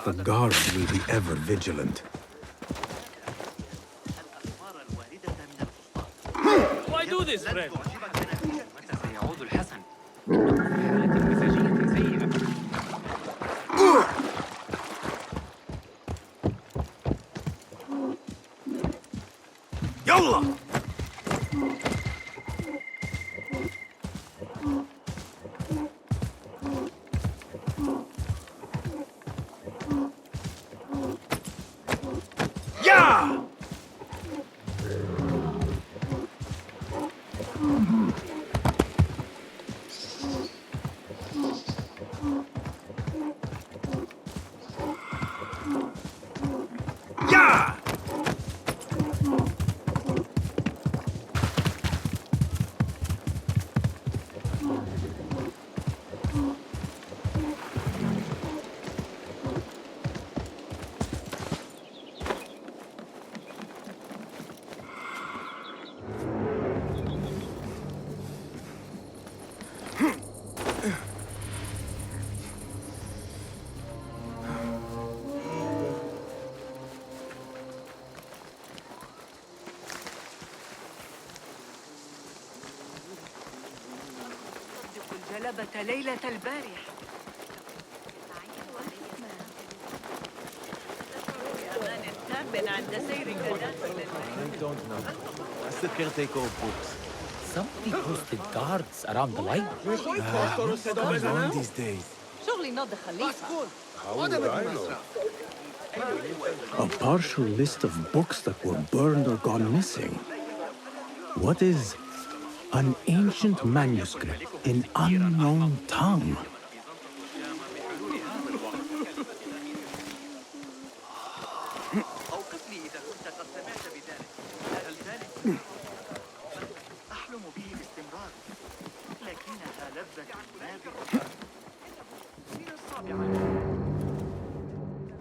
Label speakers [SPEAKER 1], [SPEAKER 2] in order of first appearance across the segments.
[SPEAKER 1] The guards will be ever vigilant.
[SPEAKER 2] Why do this, friend?
[SPEAKER 1] Yalla! Yeah! Yeah!
[SPEAKER 3] جلبت ليلة البارحة. عند سيرك
[SPEAKER 4] I don't know. That's the caretaker of books.
[SPEAKER 2] Somebody posted guards around the library.
[SPEAKER 4] What's going on these days?
[SPEAKER 3] شغلي نض خليفة.
[SPEAKER 4] How would I know?
[SPEAKER 1] A partial list of books that were burned or gone missing. What is an ancient manuscript in unknown tongue?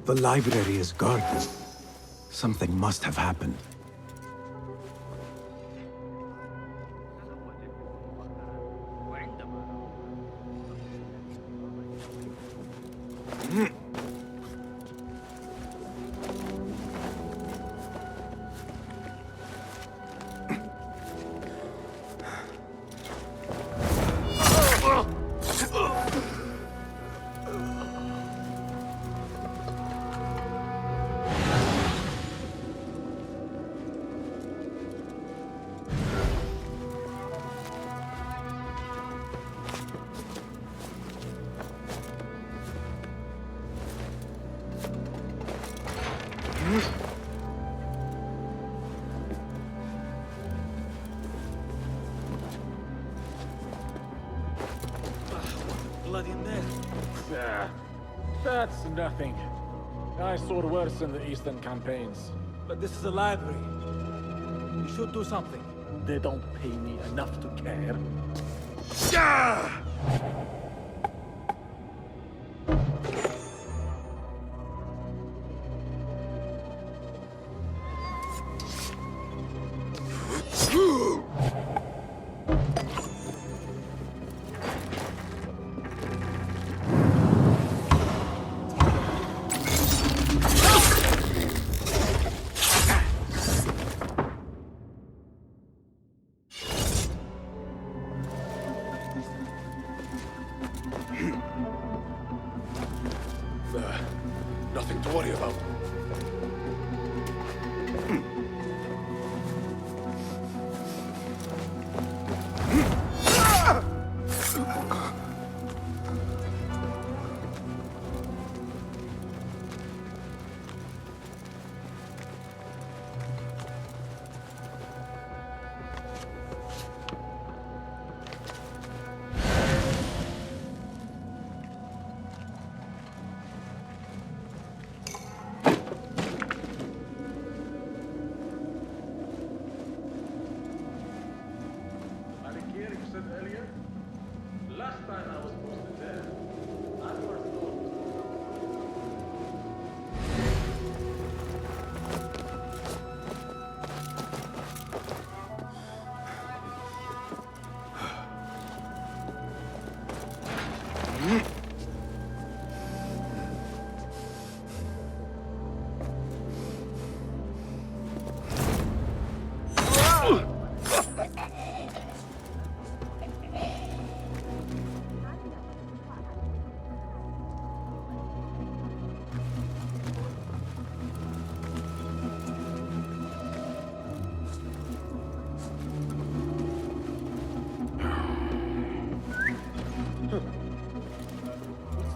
[SPEAKER 1] The library is guarded. Something must have happened.
[SPEAKER 2] Blood in there.
[SPEAKER 5] That's nothing. I saw worse in the Eastern campaigns.
[SPEAKER 2] But this is a library. We should do something.
[SPEAKER 5] They don't pay me enough to care.
[SPEAKER 4] Nothing to worry about.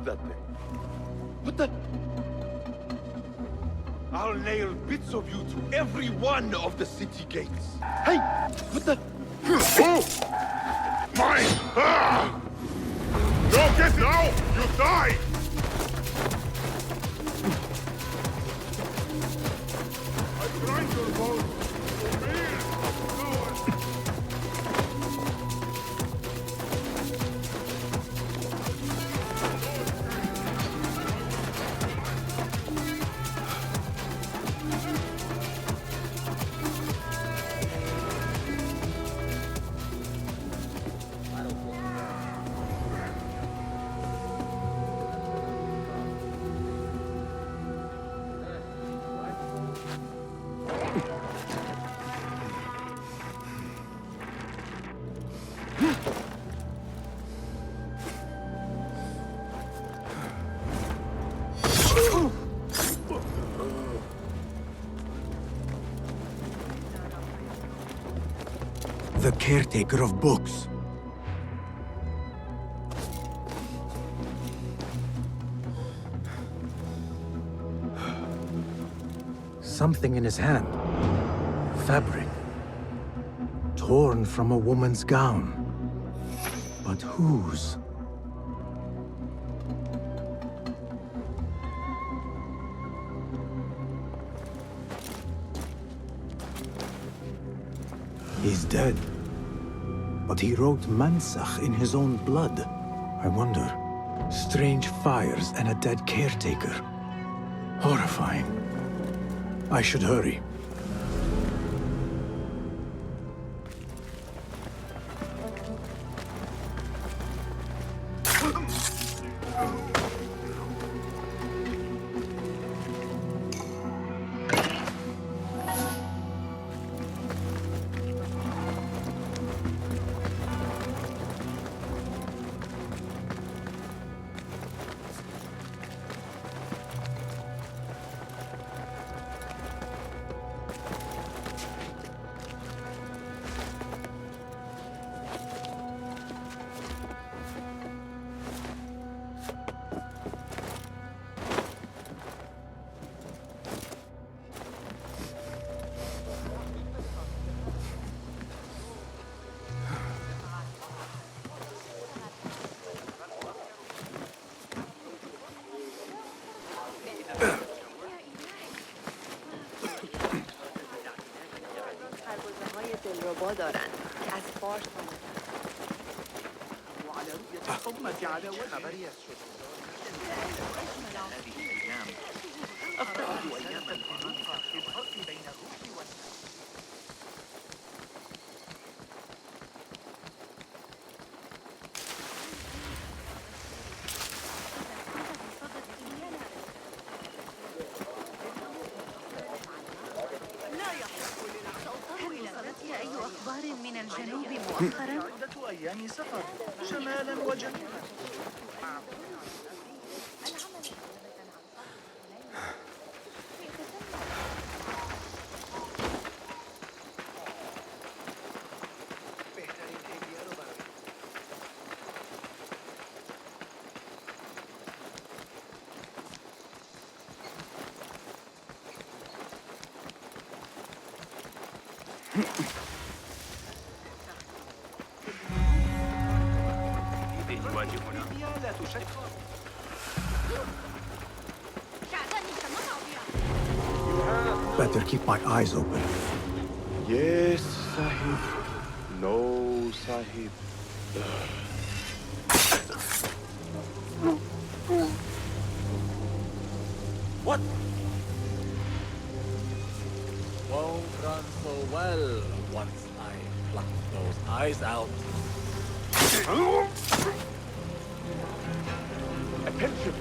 [SPEAKER 6] that thing? What the? I'll nail bits of you to every one of the city gates. Hey! What the?
[SPEAKER 7] Oh! Mine! Ah! Don't get it out! You die! I grind your bones for meals!
[SPEAKER 1] The caretaker of books. Something in his hand. Fabric. Torn from a woman's gown. But whose? He's dead. But he wrote Mansach in his own blood. I wonder. Strange fires and a dead caretaker. Horrifying. I should hurry.
[SPEAKER 3] دلربا دارند که از فارس
[SPEAKER 8] وعلى رؤية الحكومة عداوة خبري أفترض أياما الفروق في الفرق بين الروح
[SPEAKER 3] أي أخبار من الجنوب مؤخرا؟
[SPEAKER 8] عدة أيام سفر شمالا وجنوبا.
[SPEAKER 1] Better keep my eyes open.
[SPEAKER 6] Yes, Sahib. No, Sahib.
[SPEAKER 5] What? Won't run so well once I pluck those eyes out.
[SPEAKER 6] Attention!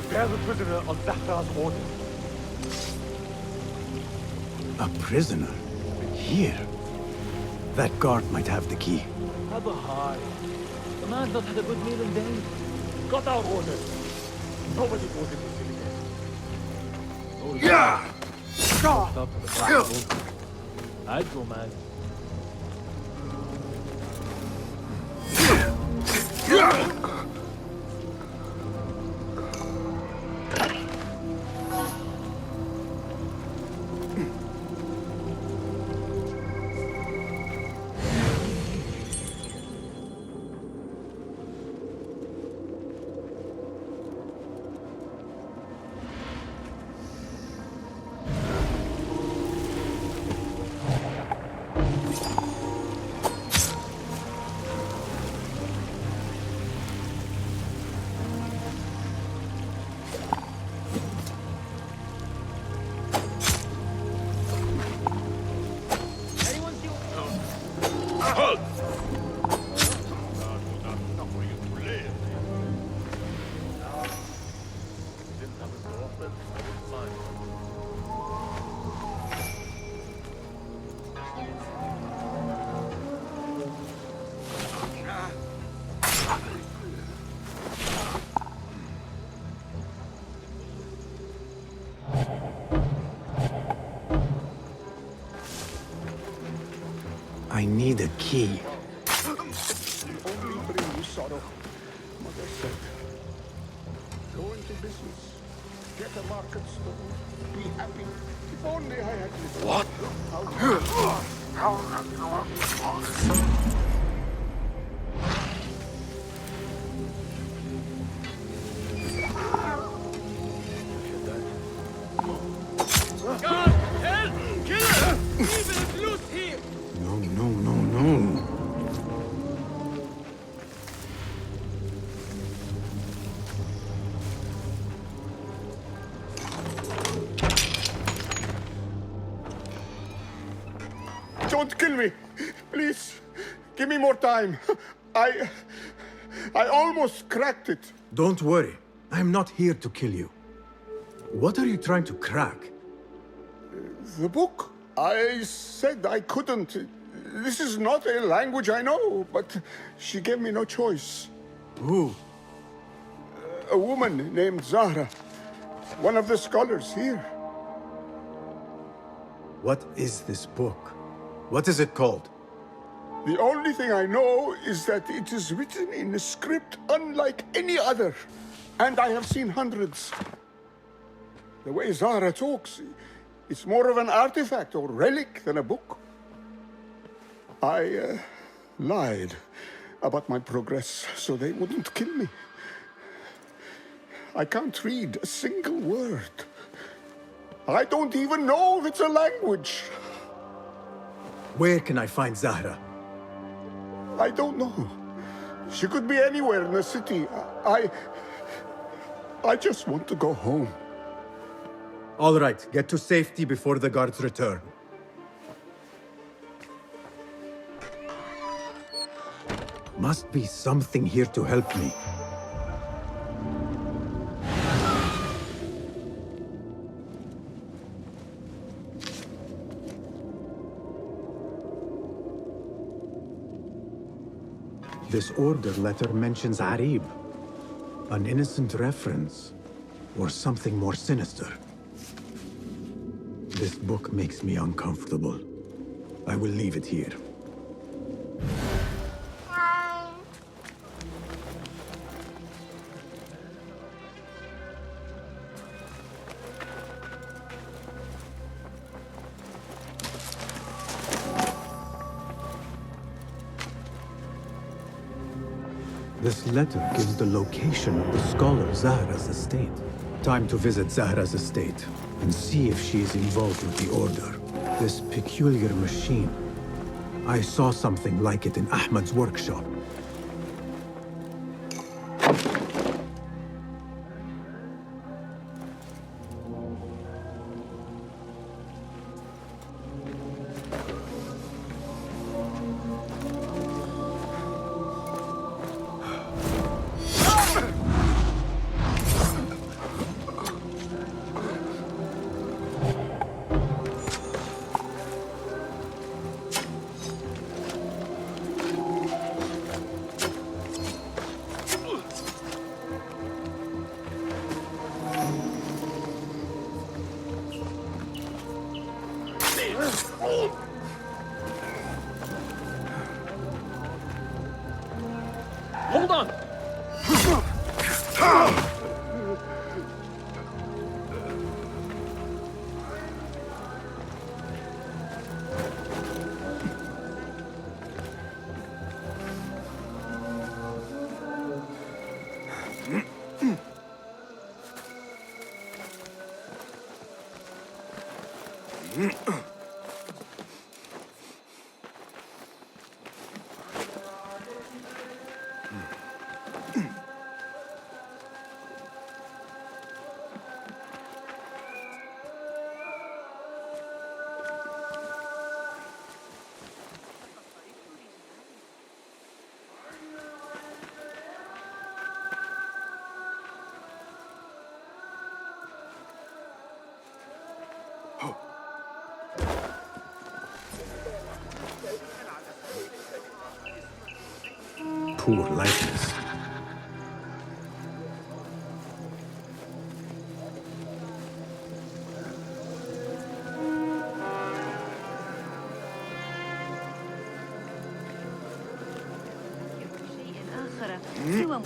[SPEAKER 6] Bear the prisoner on Zafrar's orders.
[SPEAKER 1] A prisoner? Here? That guard might have the key.
[SPEAKER 5] Have a heart. The man's not had a good meal in days.
[SPEAKER 6] Got our orders. Nobody goes in this again.
[SPEAKER 5] Yeah! Stop the battle. I'd go mad.
[SPEAKER 1] I need a key.
[SPEAKER 7] Only bring you sorrow, Mother said. Go into business. Get a market stall. Be happy. If only I had this. What?
[SPEAKER 1] No, no, no, no.
[SPEAKER 7] Don't kill me. Please. Give me more time. I almost cracked it.
[SPEAKER 1] Don't worry. I'm not here to kill you. What are you trying to crack?
[SPEAKER 7] The book. I said I couldn't. This is not a language I know, but she gave me no choice.
[SPEAKER 1] Who?
[SPEAKER 7] A woman named Zahra. One of the scholars here.
[SPEAKER 1] What is this book? What is it called?
[SPEAKER 7] The only thing I know is that it is written in a script unlike any other. And I have seen hundreds. The way Zahra talks, it's more of an artifact or relic than a book. I lied about my progress so they wouldn't kill me. I can't read a single word. I don't even know if it's a language.
[SPEAKER 1] Where can I find Zahra?
[SPEAKER 7] I don't know. She could be anywhere in the city. I just want to go home.
[SPEAKER 1] All right, get to safety before the guards return. Must be something here to help me. This order letter mentions Arib. An innocent reference, or something more sinister. This book makes me uncomfortable. I will leave it here. This letter gives the location of the scholar Zahra's estate. Time to visit Zahra's estate and see if she is involved with the order. This peculiar machine. I saw something like it in Ahmad's workshop.
[SPEAKER 2] Hold on!
[SPEAKER 1] poor likeness.
[SPEAKER 3] شيء آخر سوى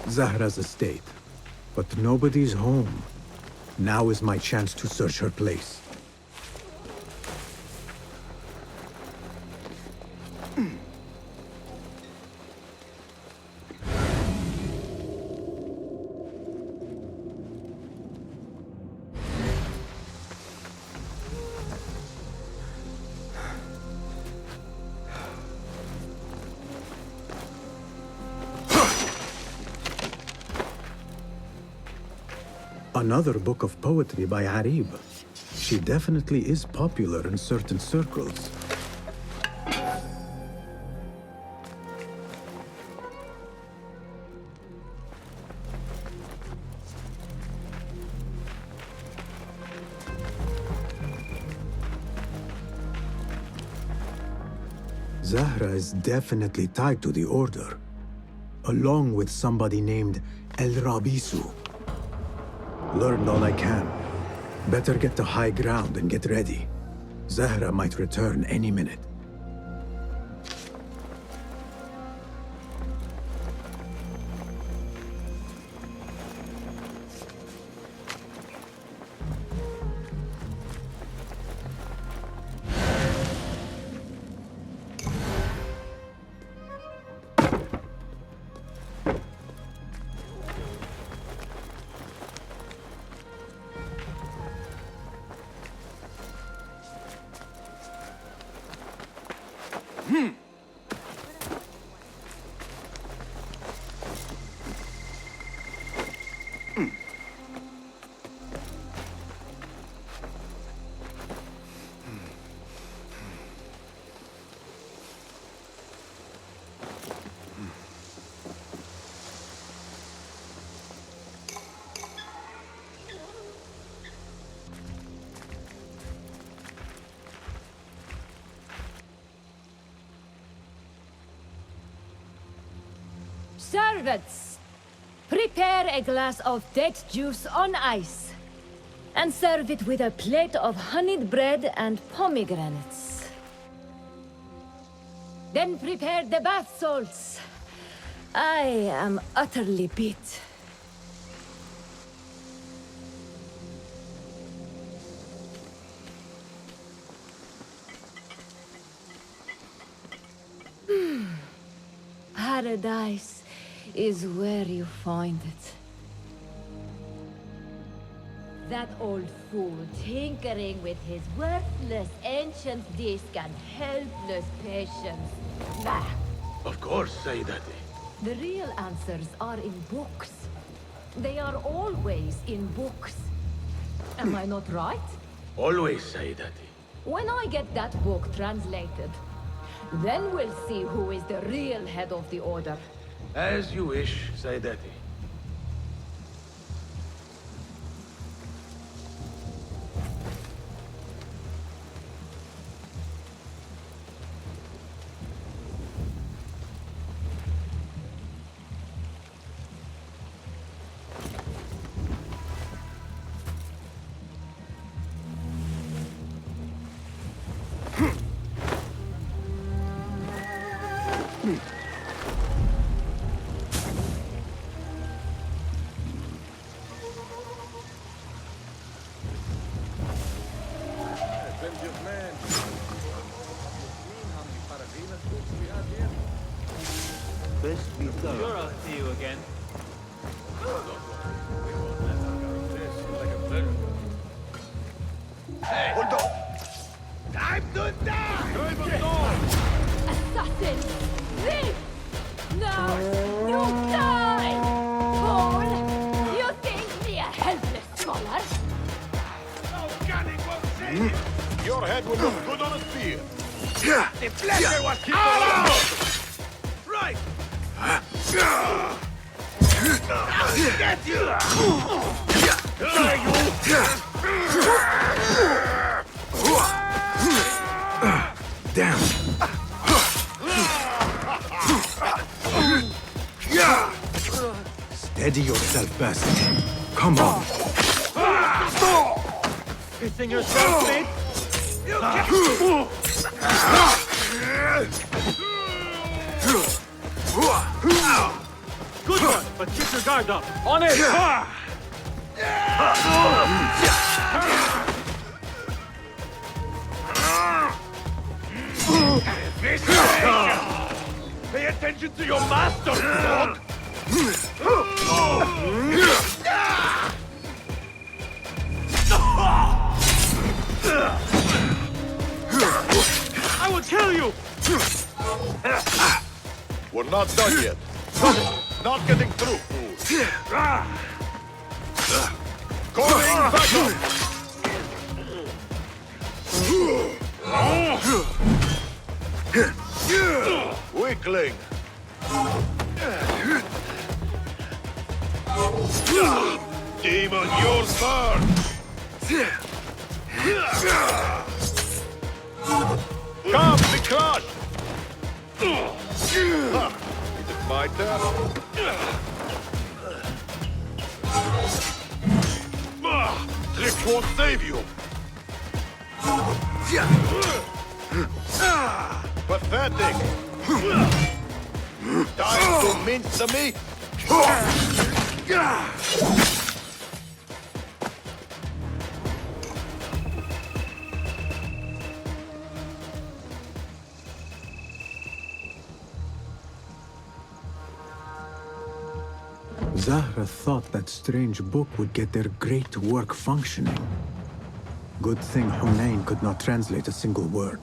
[SPEAKER 1] Zahra's estate. But nobody's home. Now is my chance to search her place. Another book of poetry by Arib. She definitely is popular in certain circles. Zahra is definitely tied to the Order, along with somebody named El Rabisu. Learned all I can. Better get to high ground and get ready. Zahra might return any minute.
[SPEAKER 9] Servants, prepare a glass of date juice on ice, and serve it with a plate of honeyed bread and pomegranates. Then prepare the bath salts. I am utterly beat. Paradise is where you find it. That old fool tinkering with his worthless ancient disc and helpless patience. Bah!
[SPEAKER 6] Of course, Sayyidati.
[SPEAKER 9] The real answers are in books. They are always in books. Am I not right?
[SPEAKER 6] Always, Sayyidati.
[SPEAKER 9] When I get that book translated, then we'll see who is the real head of the Order.
[SPEAKER 6] As you wish, Sayyidati.
[SPEAKER 5] Plenty of land. How many Paradenas books we have here?
[SPEAKER 4] Best be thorough.
[SPEAKER 2] Sure, I'll see you again.
[SPEAKER 5] This is like a pleasure.
[SPEAKER 6] Hold on. Time to die!
[SPEAKER 5] Drive us on!
[SPEAKER 9] Assassin! Leave! Now you die! Fool! You think me a helpless scholar?
[SPEAKER 6] No gunning won't save you!
[SPEAKER 5] Your head will look good on a spear.
[SPEAKER 6] The pleasure was out! Right! Get you!
[SPEAKER 1] Damn. Steady yourself, best. Come on.
[SPEAKER 2] Pissing yourself, mate? Good one, but keep your guard up. On it!
[SPEAKER 6] Pay attention to your master, dog!
[SPEAKER 2] I will kill you!
[SPEAKER 5] We're not done yet. Not getting through, fool. Calling back up! Weakling! Demon, yours burn! Come, be crushed! Is it my turn? Tricks won't save you! Pathetic! Time to mince the meat!
[SPEAKER 1] Zahra thought that strange book would get their great work functioning. Good thing Hunain could not translate a single word.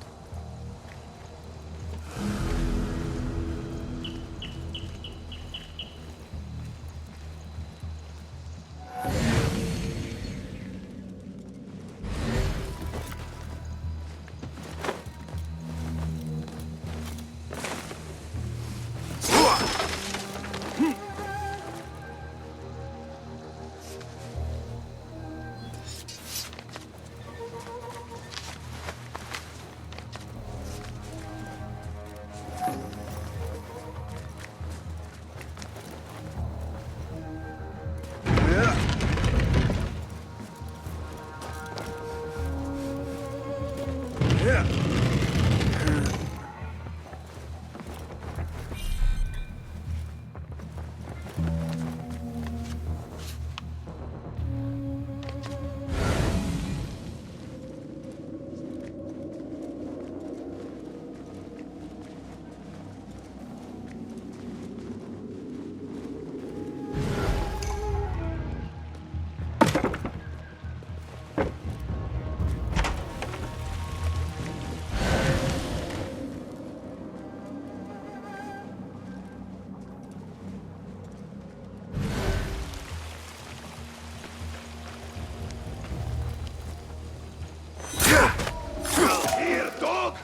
[SPEAKER 6] Here, dog!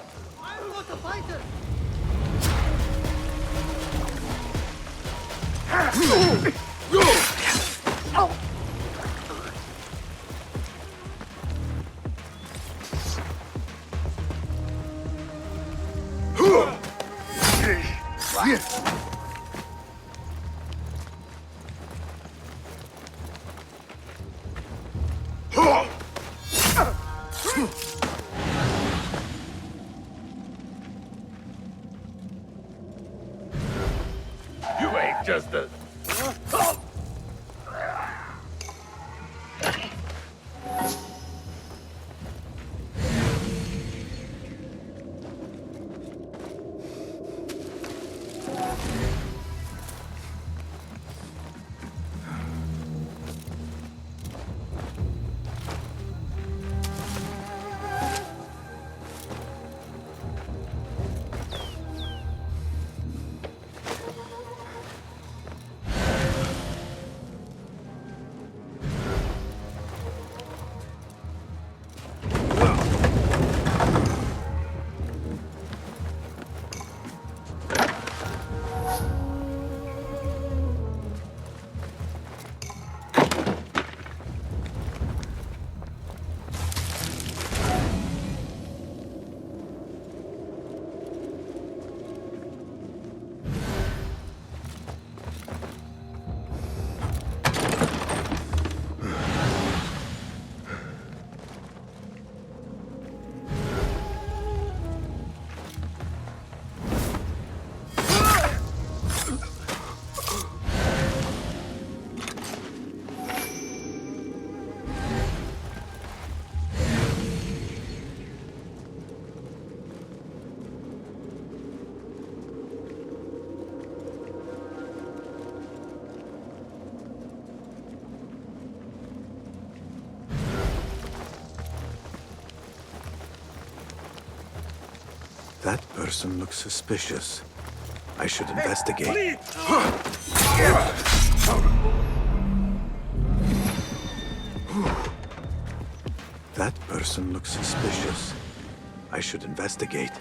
[SPEAKER 8] I'm not a fighter!
[SPEAKER 6] Just
[SPEAKER 1] That person looks suspicious. I should investigate. That person looks suspicious. I should investigate.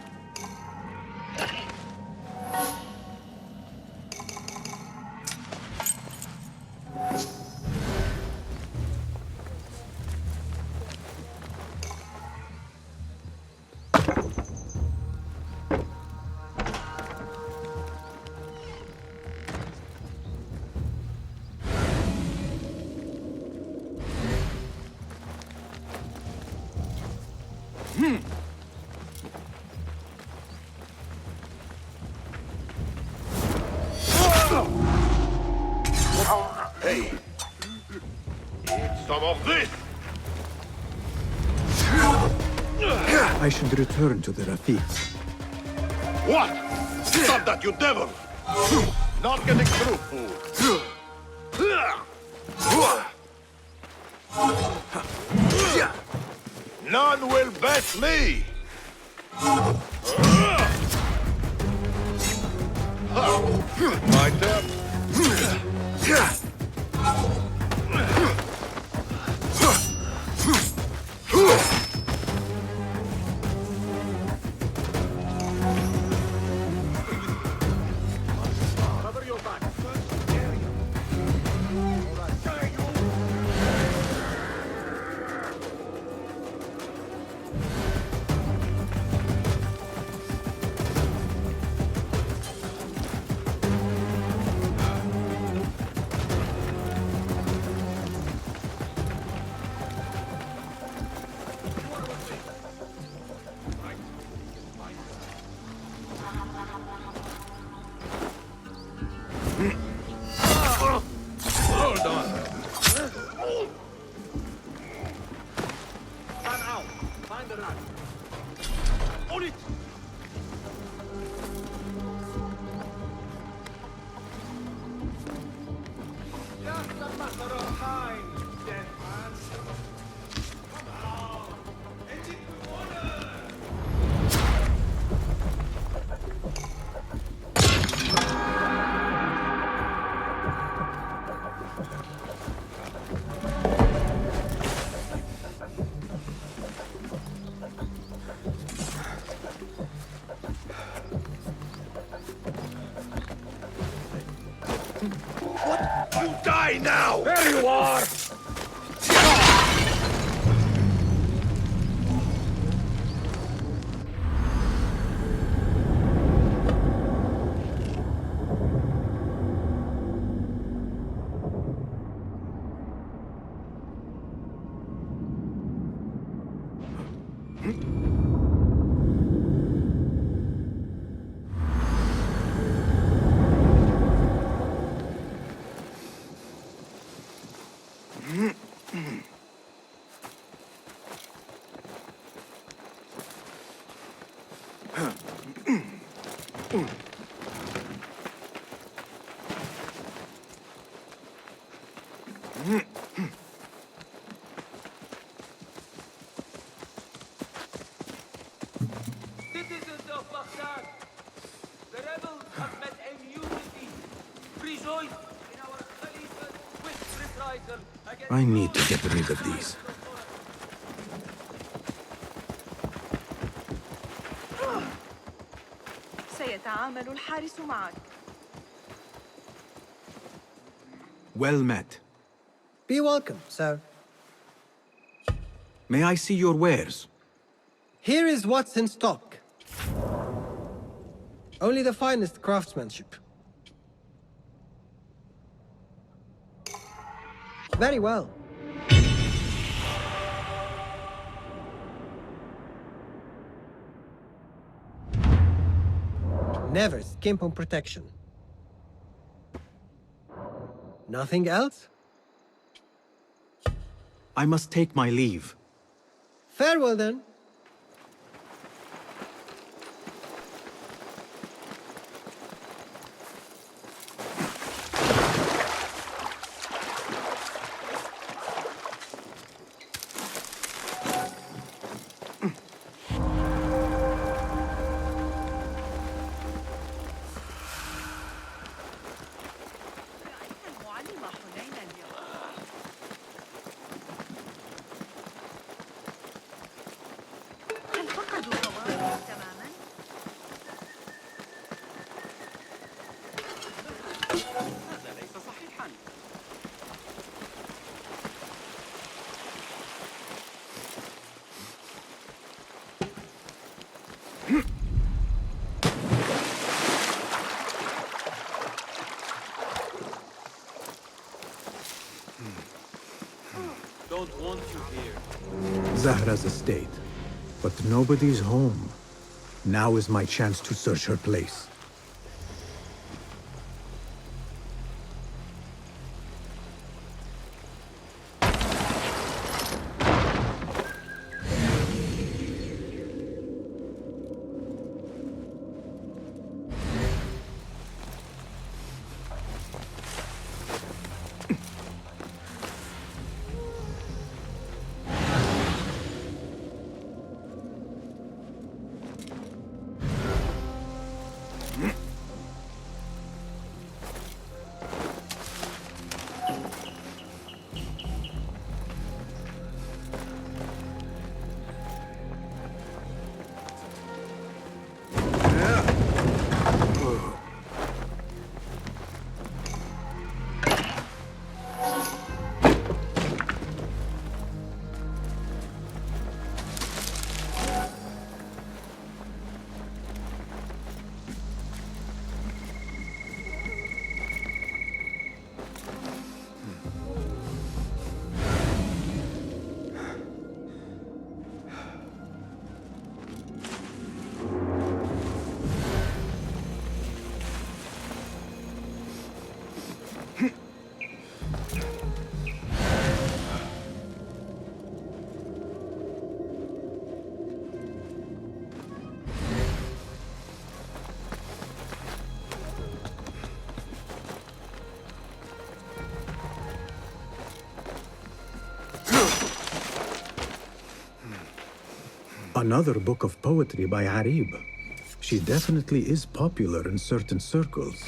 [SPEAKER 6] hey, eat some of this.
[SPEAKER 1] I should return to the Rafiks.
[SPEAKER 6] What? Stop that, you devil! Not getting through, fool. None will bet me! My turn. You die now!
[SPEAKER 2] There you are! Citizens of Baghdad, the rebels have met a new defeat. Rejoice in our Khalifa's swift reprisal against
[SPEAKER 1] I need to
[SPEAKER 2] those
[SPEAKER 1] get rid of these.
[SPEAKER 3] سيتعامل الحارس معك.
[SPEAKER 1] Well met.
[SPEAKER 8] Be welcome, sir.
[SPEAKER 1] May I see your wares?
[SPEAKER 8] Here is what's in stock. Only the finest craftsmanship. Very well. Never skimp on protection. Nothing else?
[SPEAKER 1] I must take my leave.
[SPEAKER 8] Farewell then.
[SPEAKER 3] المعلم حنين اليوم. هل فقدوا ضوابط تماما؟ هذا ليس صحيحا.
[SPEAKER 2] Don't want you here.
[SPEAKER 1] Zahra's estate. But nobody's home. Now is my chance to search her place. Another book of poetry by Arib. She definitely is popular in certain circles.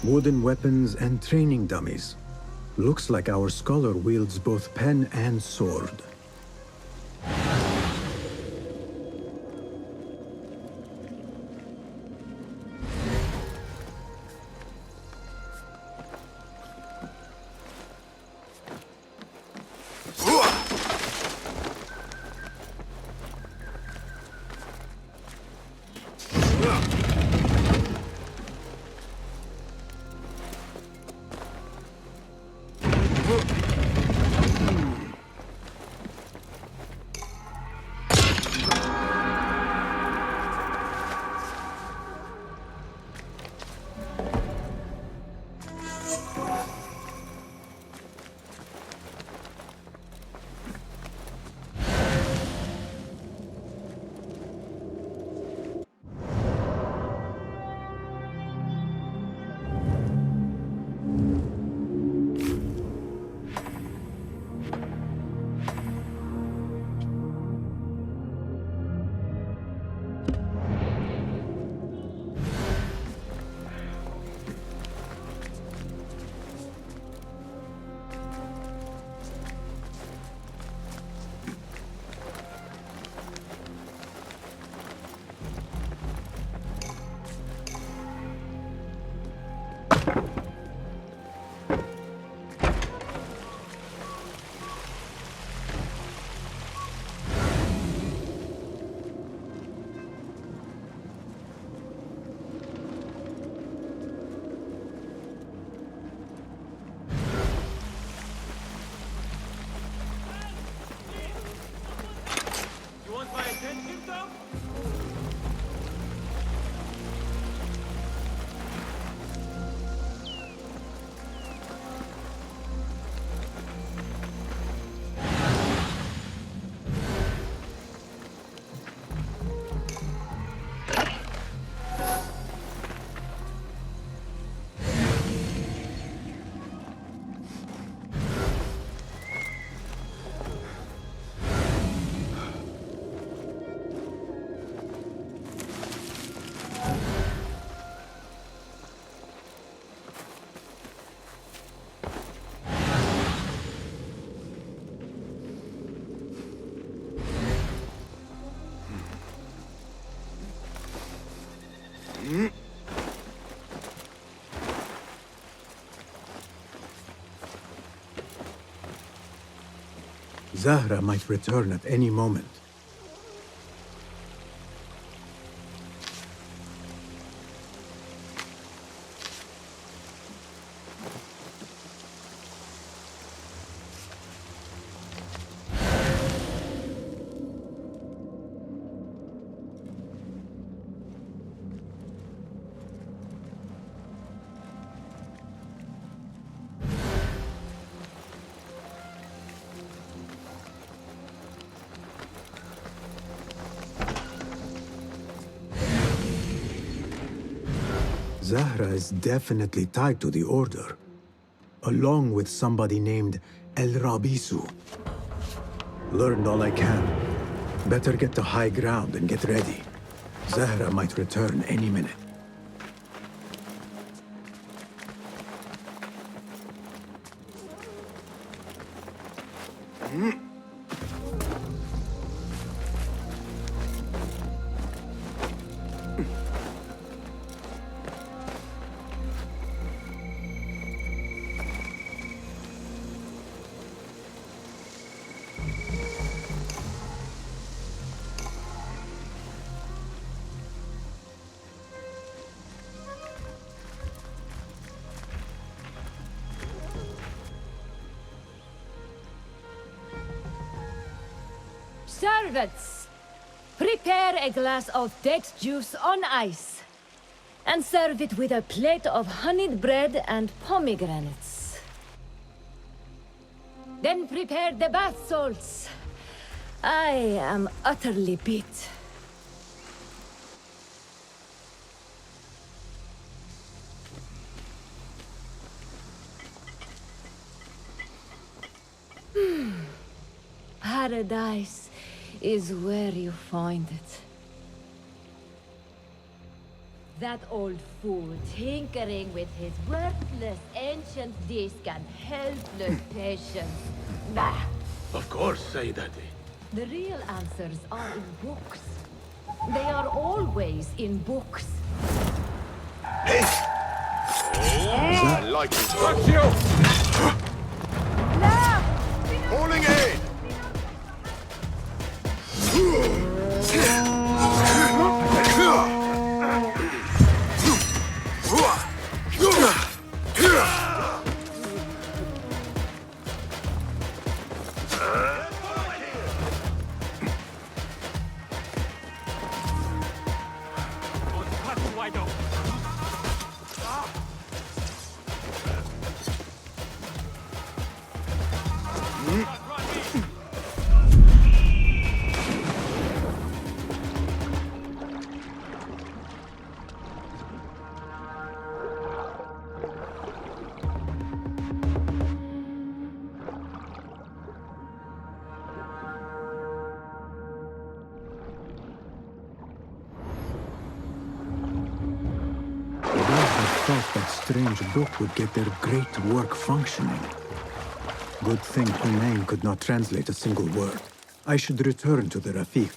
[SPEAKER 1] Wooden weapons and training dummies. Looks like our scholar wields both pen and sword. Zahra might return at any moment. Zahra is definitely tied to the Order, along with somebody named El Rabisu. Learned all I can. Better get to high ground and get ready. Zahra might return any minute.
[SPEAKER 9] Servants, prepare a glass of date juice on ice, and serve it with a plate of honeyed bread and pomegranates. Then prepare the bath salts. I am utterly beat. Paradise is where you find it. That old fool tinkering with his worthless ancient disc and helpless patience. Bah!
[SPEAKER 6] Of course, Sayyidati.
[SPEAKER 9] The real answers are in books. They are always in books.
[SPEAKER 6] I like it. Falling aid!
[SPEAKER 1] Thought that strange book would get their great work functioning. Good thing Hunayn could not translate a single word. I should return to the Rafiq.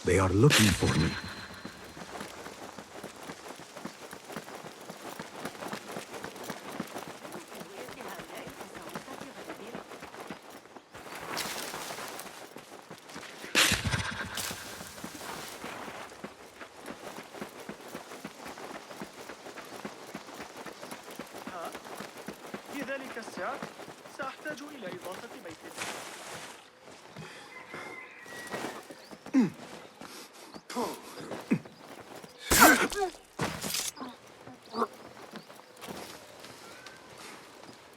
[SPEAKER 1] They are looking for me.
[SPEAKER 10] في ذلك السياق سأحتاج إلى إضافة بيت.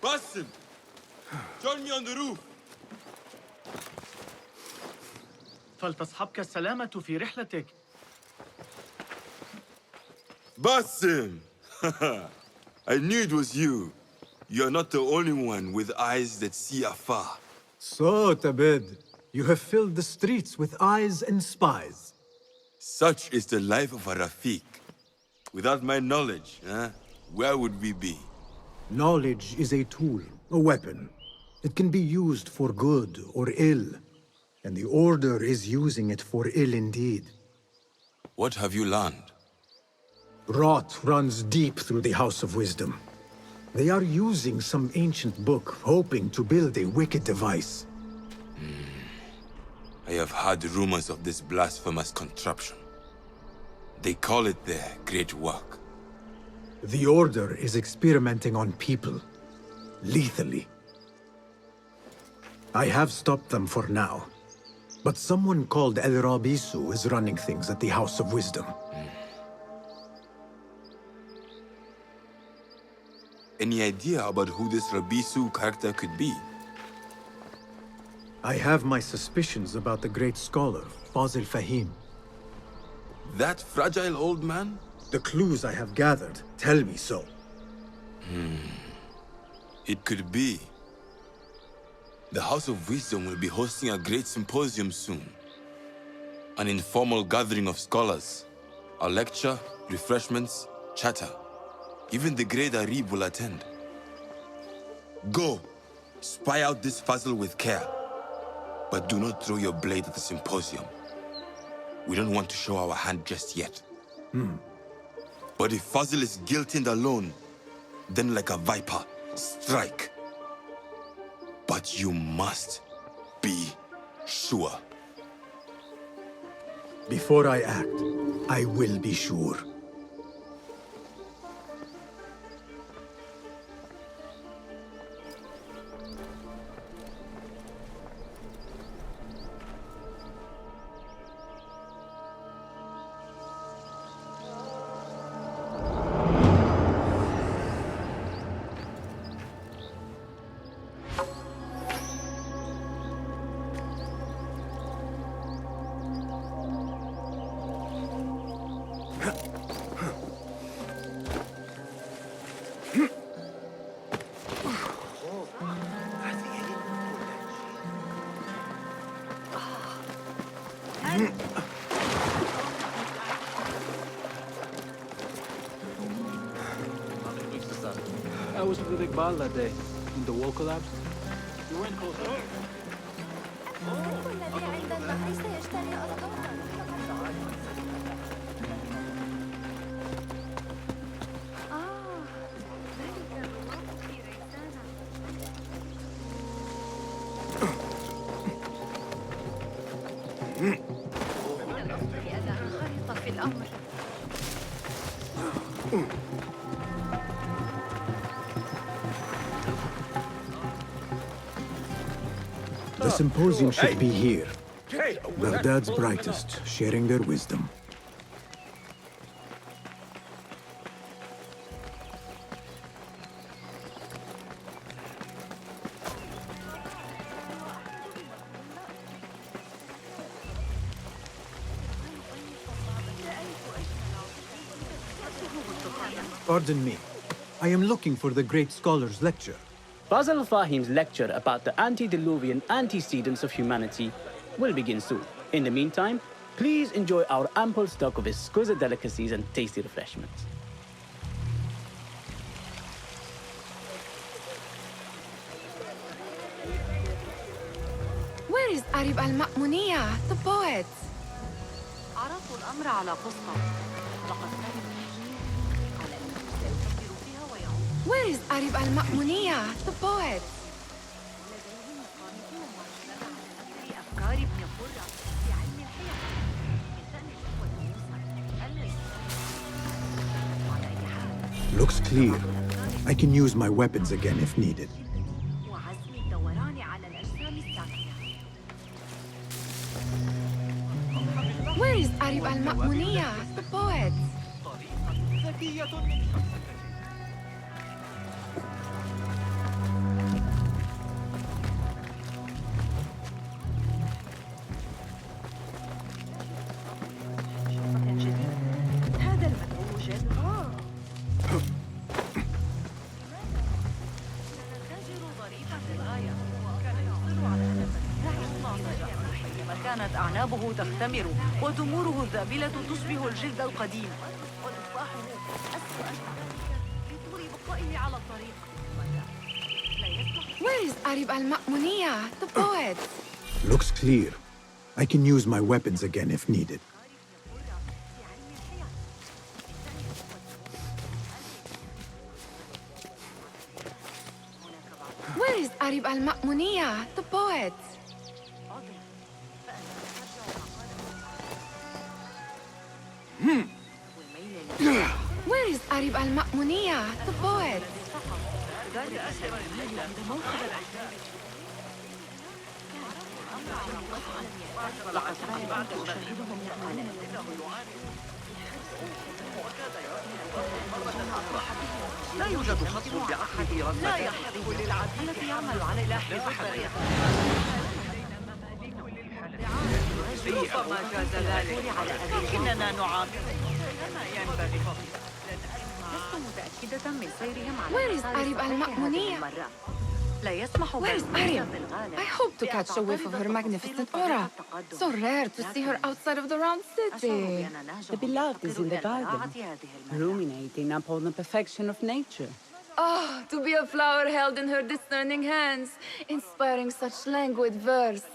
[SPEAKER 6] Basim! Join me on the roof!
[SPEAKER 10] فلتصحبك السلامة في رحلتك.
[SPEAKER 6] Basim! I knew it was you. You're not the only one with eyes that see afar.
[SPEAKER 1] So, Tabid, you have filled the streets with eyes and spies.
[SPEAKER 6] Such is the life of a Rafiq. Without my knowledge, where would we be?
[SPEAKER 1] Knowledge is a tool, a weapon. It can be used for good or ill. And the Order is using it for ill indeed.
[SPEAKER 6] What have you learned?
[SPEAKER 1] Rot runs deep through the House of Wisdom. They are using some ancient book, hoping to build a wicked device.
[SPEAKER 6] I have heard rumors of this blasphemous contraption. They call it their great work.
[SPEAKER 1] The Order is experimenting on people, lethally. I have stopped them for now, but someone called El Rabisu is running things at the House of Wisdom.
[SPEAKER 6] Any idea about who this Rabisu character could be?
[SPEAKER 1] I have my suspicions about the great scholar, Fazil Fahim.
[SPEAKER 6] That fragile old man?
[SPEAKER 1] The clues I have gathered tell me so.
[SPEAKER 6] It could be. The House of Wisdom will be hosting a great symposium soon. An informal gathering of scholars. A lecture, refreshments, chatter. Even the great Arib will attend. Go, spy out this Fazil with care. But do not throw your blade at the symposium. We don't want to show our hand just yet. But if Fazil is guilty and alone, then like a viper, strike. But you must be sure.
[SPEAKER 1] Before I act, I will be sure.
[SPEAKER 4] I was with Iqbal that day, when the wall collapsed. You weren't close enough.
[SPEAKER 3] الذي عند النهر سيشتري أصدقاء. ذلك الرواق في ريسانة. من الأفضل ألا أنخرط في الأمر.
[SPEAKER 1] The symposium should be here. Baghdad's brightest, sharing their wisdom. Pardon me. I am looking for the great scholar's lecture.
[SPEAKER 11] Basil Fahim's lecture about the antediluvian antecedents of humanity will begin soon. In the meantime, please enjoy our ample stock of exquisite delicacies and tasty refreshments.
[SPEAKER 3] Where is Arib al-Ma'muniya, the poet?
[SPEAKER 12] عرضوا الأمر على قسطة. لقد كانوا على أنه سيفكر فيها ويعود.
[SPEAKER 3] Where is Arib al-Ma'muniya, the poet?
[SPEAKER 12] أفكار ابن قرة في علم الحياة. بشأن الإخوة موسى الليل. على أي حال.
[SPEAKER 1] Looks clear. I can use my weapons again if needed.
[SPEAKER 12] وعزم الدوران على الأجسام الساكنة.
[SPEAKER 3] Where is Arib al-Ma'muniya, the poet?
[SPEAKER 12] هذا المدعو جاد. تاجر ظريفا للغاية. كان يصر على أن حينما كانت أعنابه تختمر ودموره الذابلة تشبه الجلد القديم وتفاحه أسوأ لطول بقائه على الطريق.
[SPEAKER 3] Where is Arib al-Ma'muniya, the poet?
[SPEAKER 1] Looks clear. I can use my weapons again if needed.
[SPEAKER 3] Where is Arib al-Ma'muniya, the poet? Where is Arib al-Ma'muniya, the poet?
[SPEAKER 12] لا يوجد خصم بأحد لا يحق للعدل الذي يعمل على حفظ ربما جاز ذلك لكننا نعاقب كما ينبغي. لست متأكدة من سيرهم على
[SPEAKER 3] Where is Arib al-Ma'muniya?
[SPEAKER 12] لا يسمح
[SPEAKER 3] Where is Arib? I hope to catch a whiff of her magnificent aura. So rare to see her outside of the round city.
[SPEAKER 13] The beloved is in the garden, ruminating upon the perfection of nature.
[SPEAKER 3] Oh, to be a flower held in her discerning hands, inspiring such languid verse.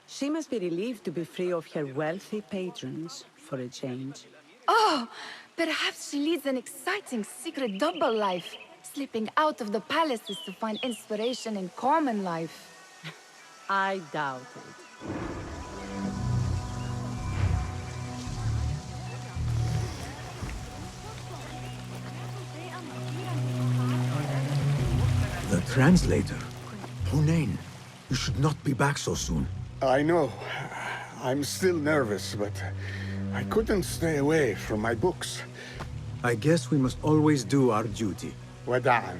[SPEAKER 13] She must be relieved to be free of her wealthy patrons for a change.
[SPEAKER 3] Oh, perhaps she leads an exciting secret double life, slipping out of the palaces to find inspiration in common life.
[SPEAKER 13] I doubt it.
[SPEAKER 1] translator. Hunain, you should not be back so soon.
[SPEAKER 7] I know. I'm still nervous, but I couldn't stay away from my books.
[SPEAKER 1] I guess we must always do our duty.
[SPEAKER 7] وداعاً.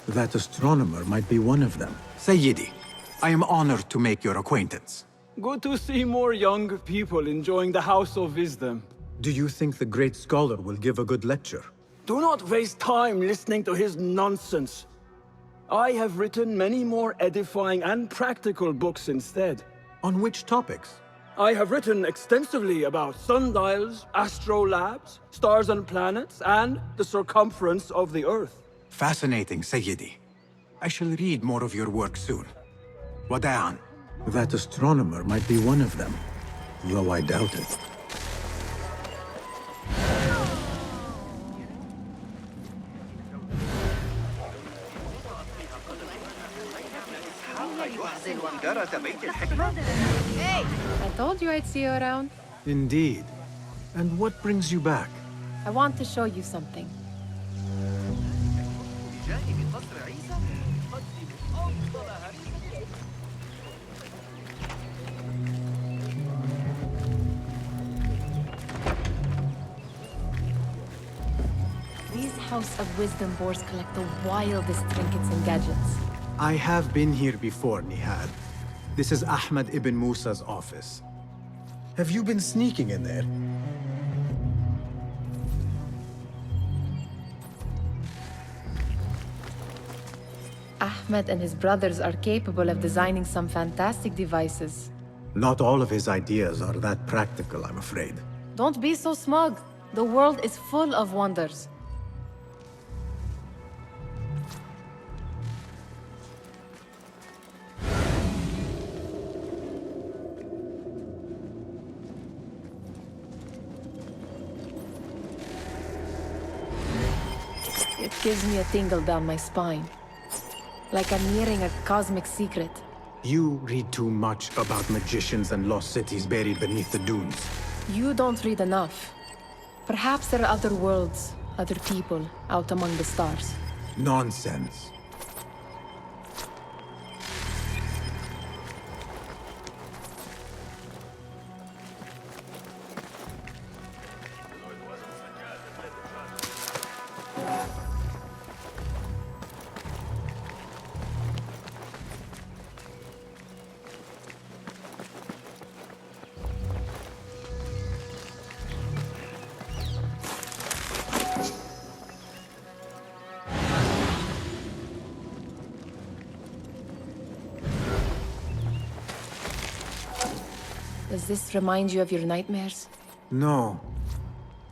[SPEAKER 1] That astronomer might be one of them. Sayyidi, I am honored to make your acquaintance.
[SPEAKER 4] Good to see more young people enjoying the House of Wisdom.
[SPEAKER 1] Do you think the great scholar will give a good lecture?
[SPEAKER 11] Do not waste time listening to his nonsense. I have written many more edifying and practical books instead.
[SPEAKER 1] On which topics?
[SPEAKER 11] I have written extensively about sundials, astrolabes, stars and planets, and the circumference of the Earth.
[SPEAKER 1] Fascinating, Sayyidi. I shall read more of your work soon. Wada'an. That astronomer might be one of them, though I doubt it.
[SPEAKER 3] Hey! I told you I'd see you around.
[SPEAKER 1] Indeed. And what brings you back?
[SPEAKER 3] I want to show you something. These House of Wisdom boards collect the wildest trinkets and gadgets.
[SPEAKER 1] I have been here before, Nihad. This is Ahmad ibn Musa's office. Have you been sneaking in there?
[SPEAKER 3] Ahmed and his brothers are capable of designing some fantastic devices.
[SPEAKER 1] Not all of his ideas are that practical, I'm afraid.
[SPEAKER 3] Don't be so smug. The world is full of wonders. It gives me a tingle down my spine. Like I'm nearing a cosmic secret.
[SPEAKER 1] You read too much about magicians and lost cities buried beneath the dunes.
[SPEAKER 3] You don't read enough. Perhaps there are other worlds, other people, out among the stars.
[SPEAKER 1] Nonsense.
[SPEAKER 3] Does this remind you of your nightmares?
[SPEAKER 1] No.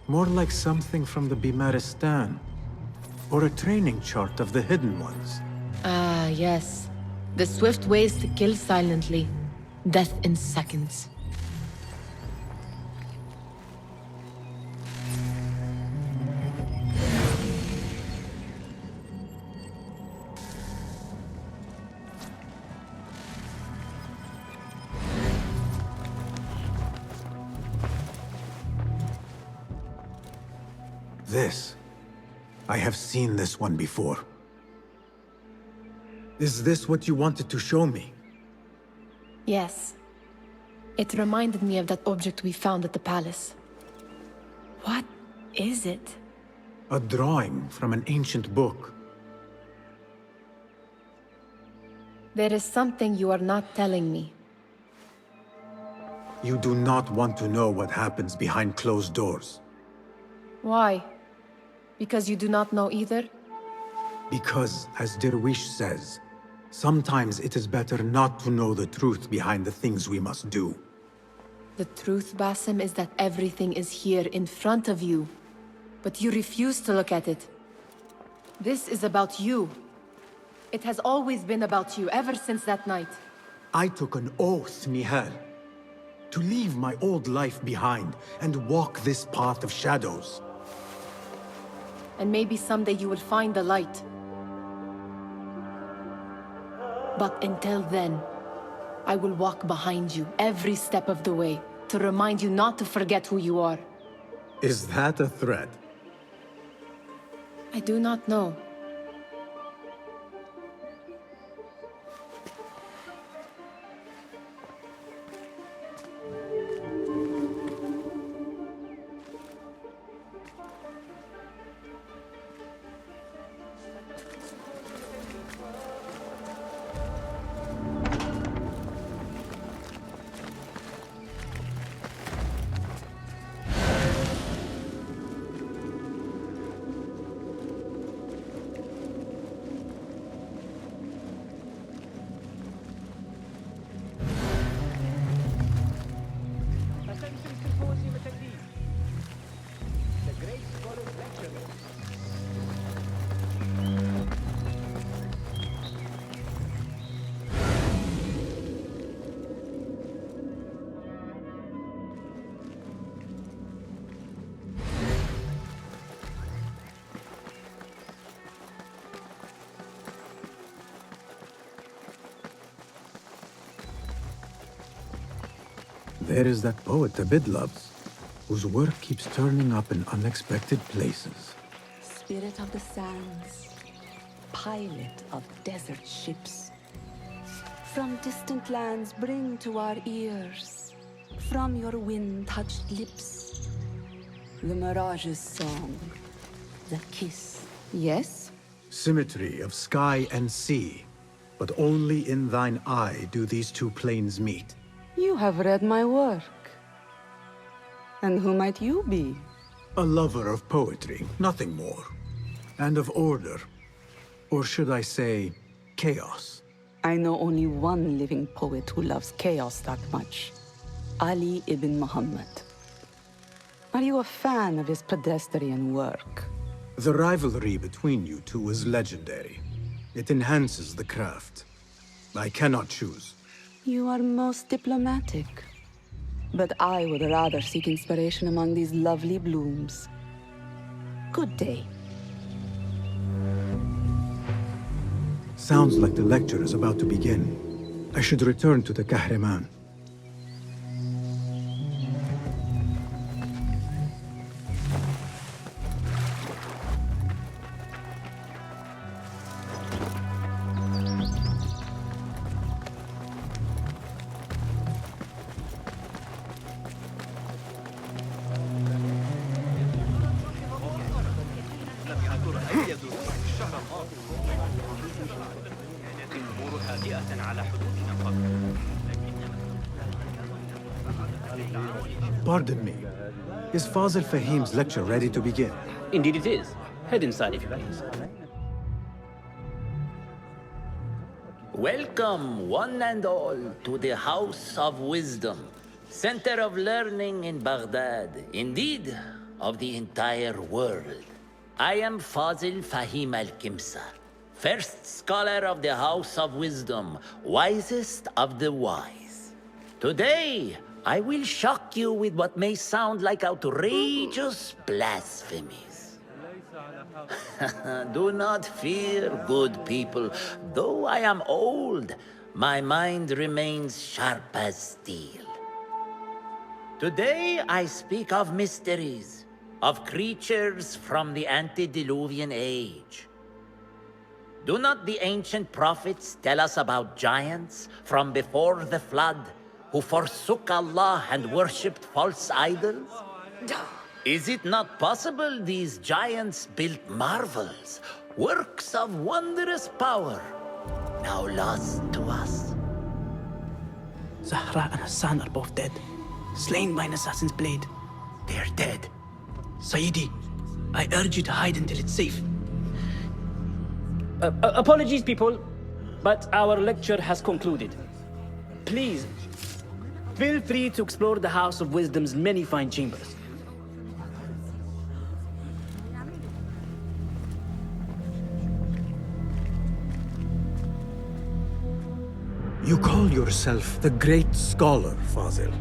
[SPEAKER 1] More like something from the Bimaristan. Or a training chart of the Hidden Ones.
[SPEAKER 3] Ah, yes. The swift ways to kill silently. Death in seconds.
[SPEAKER 1] This. I have seen this one before. Is this what you wanted to show me?
[SPEAKER 3] Yes. It reminded me of that object we found at the palace. What is it?
[SPEAKER 1] A drawing from an ancient book.
[SPEAKER 3] There is something you are not telling me.
[SPEAKER 1] You do not want to know what happens behind closed doors.
[SPEAKER 3] Why? Because you do not know either?
[SPEAKER 1] Because, as Derwish says, sometimes it is better not to know the truth behind the things we must do.
[SPEAKER 3] The truth, Basim, is that everything is here in front of you. But you refuse to look at it. This is about you. It has always been about you, ever since that night.
[SPEAKER 1] I took an oath, Nihal, to leave my old life behind and walk this path of shadows.
[SPEAKER 3] And maybe someday you will find the light. But until then, I will walk behind you every step of the way to remind you not to forget who you are.
[SPEAKER 1] Is that a threat?
[SPEAKER 3] I do not know.
[SPEAKER 1] There is that poet Abid loves, whose work keeps turning up in unexpected places.
[SPEAKER 12] Spirit of the sands, pilot of desert ships. From distant lands bring to our ears, from your wind-touched lips, the Mirage's song, the kiss.
[SPEAKER 3] Yes?
[SPEAKER 1] Symmetry of sky and sea, but only in thine eye do these two planes meet.
[SPEAKER 12] You have read my work. And who might you be?
[SPEAKER 1] A lover of poetry, nothing more. And of order. Or should I say, chaos.
[SPEAKER 12] I know only one living poet who loves chaos that much. Ali ibn Muhammad. Are you a fan of his pedestrian work?
[SPEAKER 1] The rivalry between you two is legendary. It enhances the craft. I cannot choose.
[SPEAKER 12] You are most diplomatic. But I would rather seek inspiration among these lovely blooms. Good day.
[SPEAKER 1] Sounds like the lecture is about to begin. I should return to the Kahraman. Pardon me. Is Fazil Fahim's lecture ready to begin?
[SPEAKER 11] Indeed it is. Head inside if you please.
[SPEAKER 14] Welcome, one and all, to the House of Wisdom, center of learning in Baghdad, indeed, of the entire world. I am Fazil Fahim al-Kimsa, first scholar of the House of Wisdom, wisest of the wise. Today, I will shock you with what may sound like outrageous blasphemies. Do not fear, good people. Though I am old, my mind remains sharp as steel. Today I speak of mysteries, of creatures from the antediluvian age. Do not the ancient prophets tell us about giants from before the flood who forsook Allah and worshipped false idols? Is it not possible these giants built marvels, works of wondrous power, now lost to us?
[SPEAKER 11] Zahra and Hassan are both dead, slain by an assassin's blade.
[SPEAKER 14] They're dead.
[SPEAKER 11] Sayyidi, I urge you to hide until it's safe. Apologies, people, but our lecture has concluded. Please, feel free to explore the House of Wisdom's many fine chambers.
[SPEAKER 1] You call yourself the great scholar, Fazil.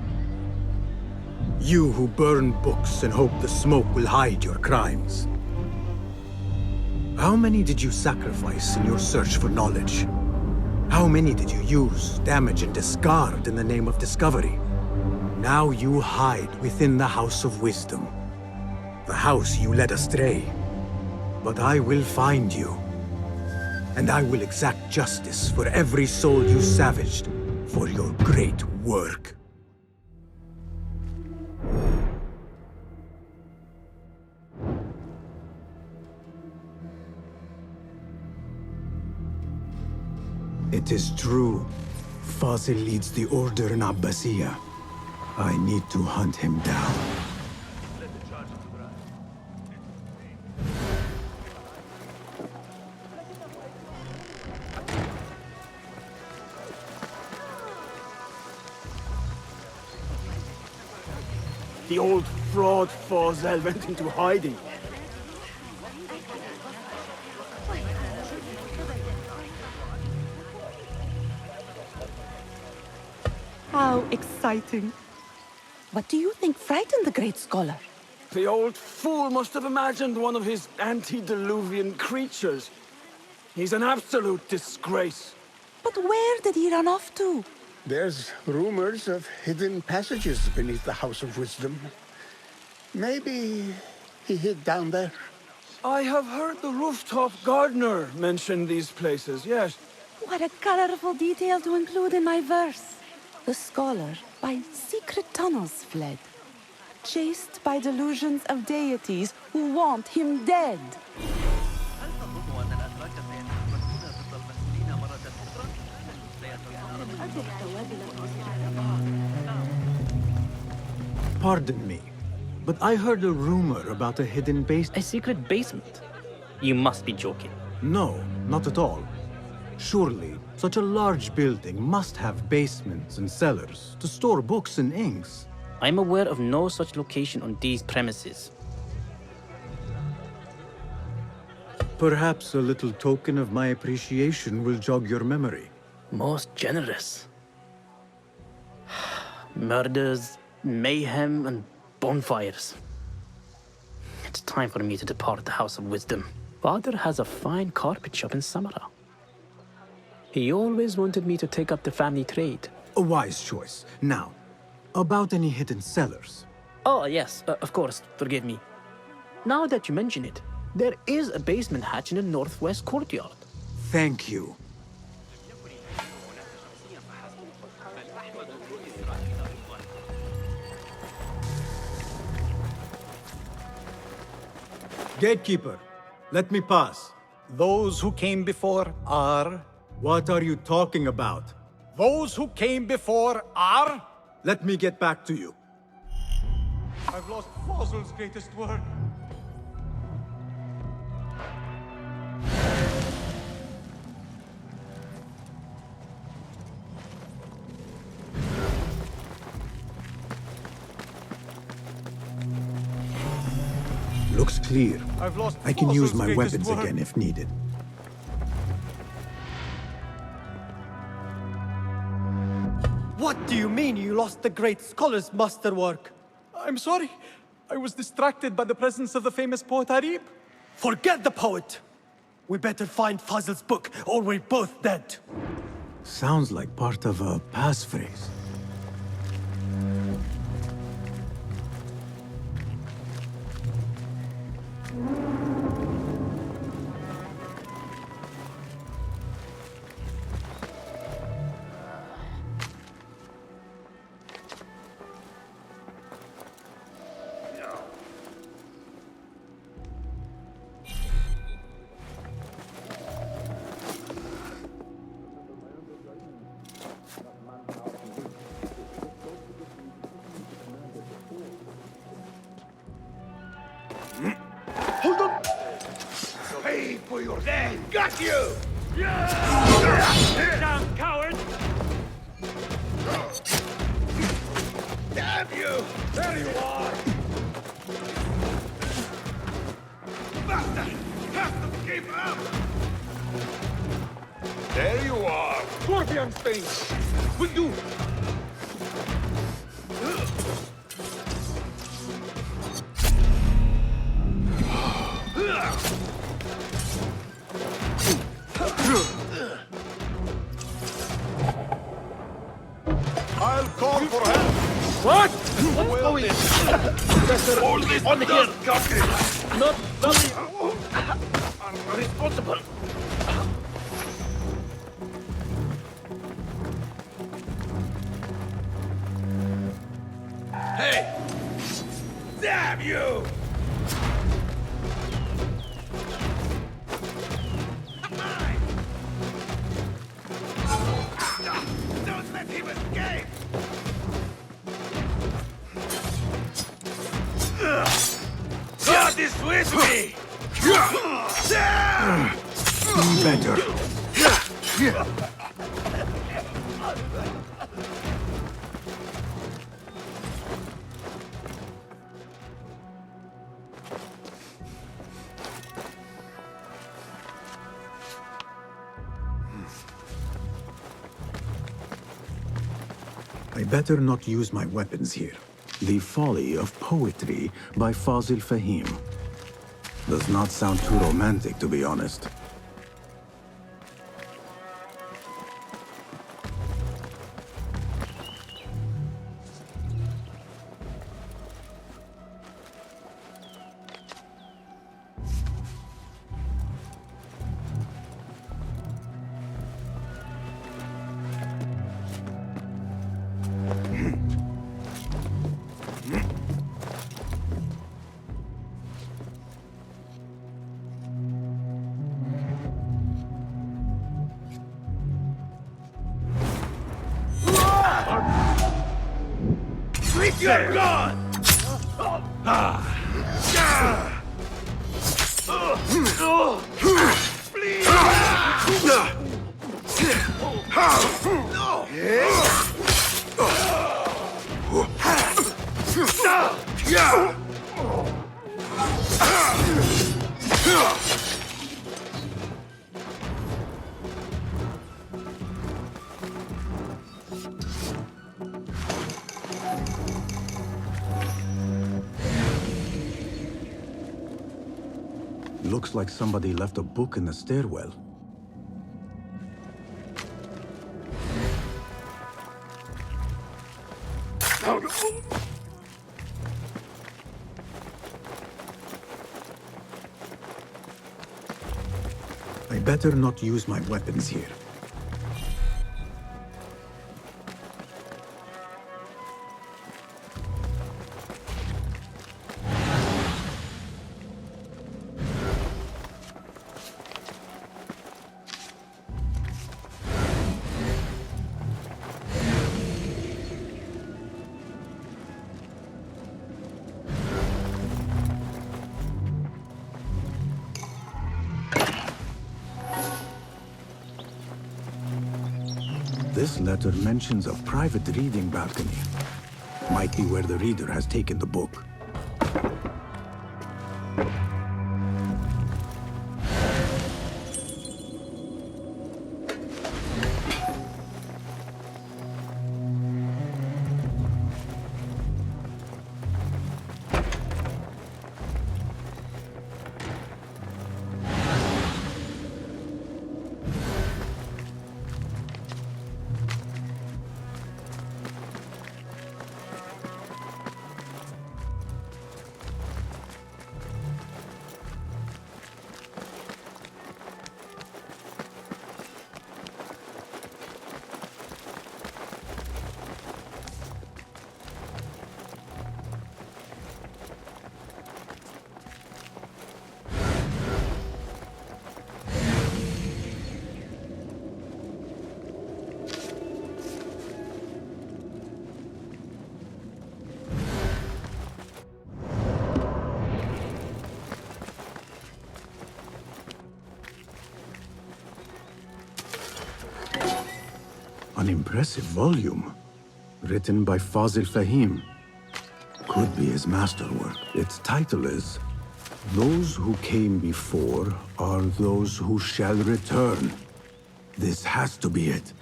[SPEAKER 1] You who burn books and hope the smoke will hide your crimes. How many did you sacrifice in your search for knowledge? How many did you use, damage, and discard in the name of discovery? Now you hide within the House of Wisdom. The house you led astray. But I will find you. And I will exact justice for every soul you savaged for your great work. It is true. Fazil leads the Order in Abbasiyah. I need to hunt him down.
[SPEAKER 4] The old fraud Fazil went into hiding.
[SPEAKER 13] How exciting. What do you think frightened the great scholar?
[SPEAKER 4] The old fool must have imagined one of his antediluvian creatures. He's an absolute disgrace.
[SPEAKER 13] But where did he run off to?
[SPEAKER 7] There's rumors of hidden passages beneath the House of Wisdom. Maybe he hid down there.
[SPEAKER 4] I have heard the rooftop gardener mention these places, yes.
[SPEAKER 13] What a colorful detail to include in my verse. The scholar by secret tunnels fled, chased by delusions of deities who want him dead.
[SPEAKER 1] Pardon me, but I heard a rumor about a hidden basement.
[SPEAKER 11] A secret basement? You must be joking.
[SPEAKER 1] No, not at all. Surely, such a large building must have basements and cellars to store books and inks.
[SPEAKER 11] I'm aware of no such location on these premises.
[SPEAKER 1] Perhaps a little token of my appreciation will jog your memory.
[SPEAKER 11] Most generous. Murders, mayhem, and bonfires. It's time for me to depart the House of Wisdom. Father has a fine carpet shop in Samara. He always wanted me to take up the family trade.
[SPEAKER 1] A wise choice. Now, about any hidden cellars?
[SPEAKER 11] Oh, yes, of course, forgive me. Now that you mention it, there is a basement hatch in the northwest courtyard.
[SPEAKER 1] Thank you. Gatekeeper, let me pass.
[SPEAKER 15] Those who came before are...
[SPEAKER 1] What are you talking about?
[SPEAKER 15] Those who came before are...
[SPEAKER 1] Let me get back to you.
[SPEAKER 15] I've lost Fazil's greatest work.
[SPEAKER 1] Looks clear.
[SPEAKER 15] I've lost
[SPEAKER 1] I can use
[SPEAKER 15] Fazil's
[SPEAKER 1] my
[SPEAKER 15] greatest
[SPEAKER 1] weapons
[SPEAKER 15] work.
[SPEAKER 1] again if needed.
[SPEAKER 8] What do you mean you lost the great scholar's masterwork?
[SPEAKER 15] I'm sorry. I was distracted by the presence of the famous poet Arib.
[SPEAKER 8] Forget the poet! We better find Fazil's book, or we're both dead.
[SPEAKER 1] Sounds like part of a passphrase.
[SPEAKER 7] Hold on! Pay for your death! Got you! Down, coward! Damn you! There you are! Bastard! Have to keep up! There you are! Scorpion things! Will do!
[SPEAKER 11] matter
[SPEAKER 16] All this
[SPEAKER 11] on here. Not responsible.
[SPEAKER 16] Hey! Damn you! Don't let him escape! God is with me!
[SPEAKER 1] Better. I better not use my weapons here. The Folly of Poetry by Fazil Fahim. Does not sound too romantic, to be honest.
[SPEAKER 16] With your blood!
[SPEAKER 1] Looks like somebody left a book in the stairwell. I better not use my weapons here. This letter mentions a private reading balcony. Might be where the reader has taken the book. An impressive volume, written by Fazil Fahim. Could be his masterwork. Its title is, "Those who came before are those who shall return." This has to be it.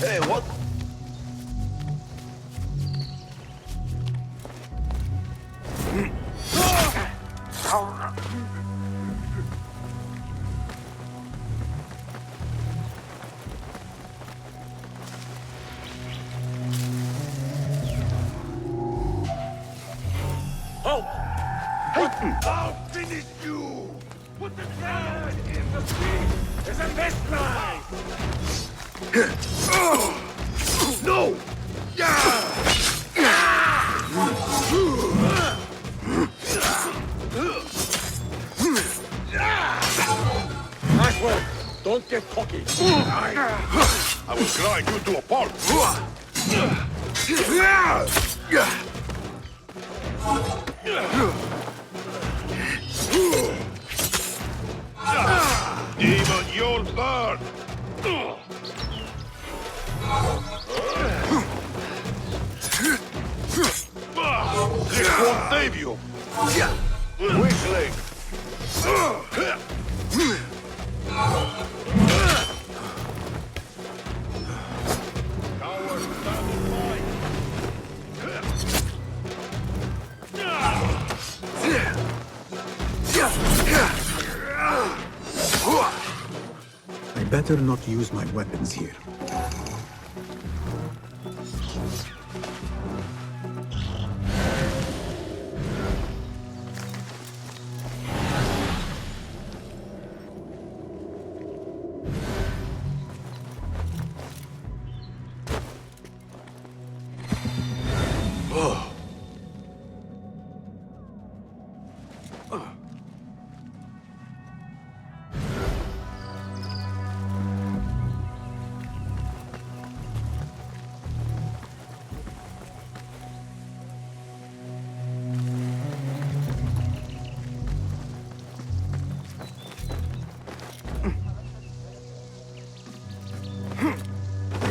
[SPEAKER 16] Hey, what? I'll finish you! Put the ground in the sea is a mistline! No!
[SPEAKER 4] Nice work. Don't get cocky.
[SPEAKER 16] I will grind you to a pulp! Even you'll burn! This won't save you! Weakling! Coward, stand aside!
[SPEAKER 1] I better not use my weapons here.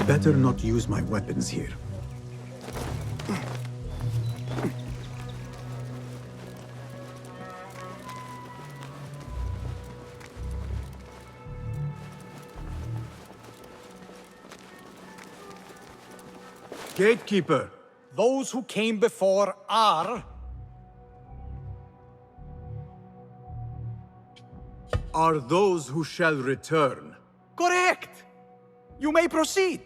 [SPEAKER 1] Better not use my weapons here.
[SPEAKER 15] Gatekeeper, those who came before are those who shall return. Correct! You may proceed.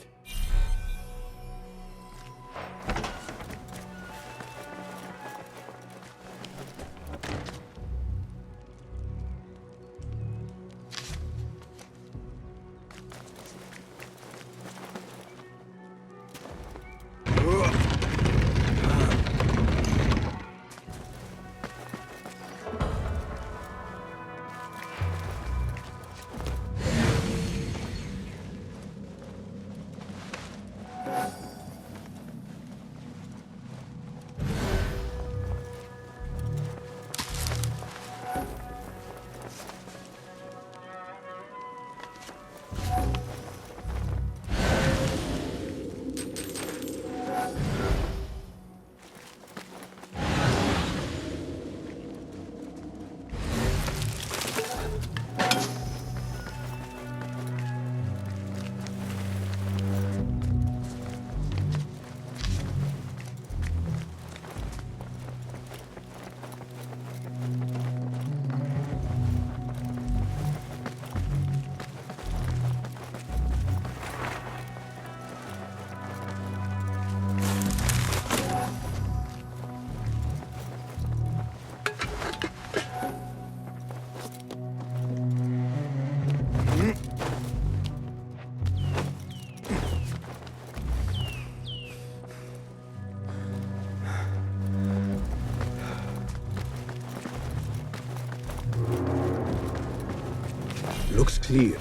[SPEAKER 1] Looks clear.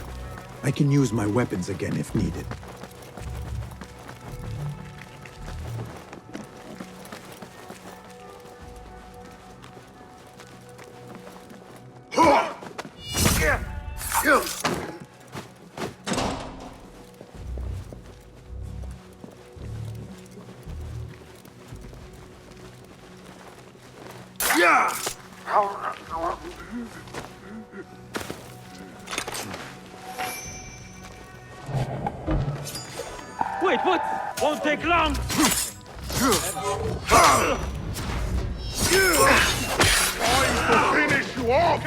[SPEAKER 1] I can use my weapons again if needed.
[SPEAKER 4] Wait, what? Won't take long!
[SPEAKER 16] Trying to finish you off!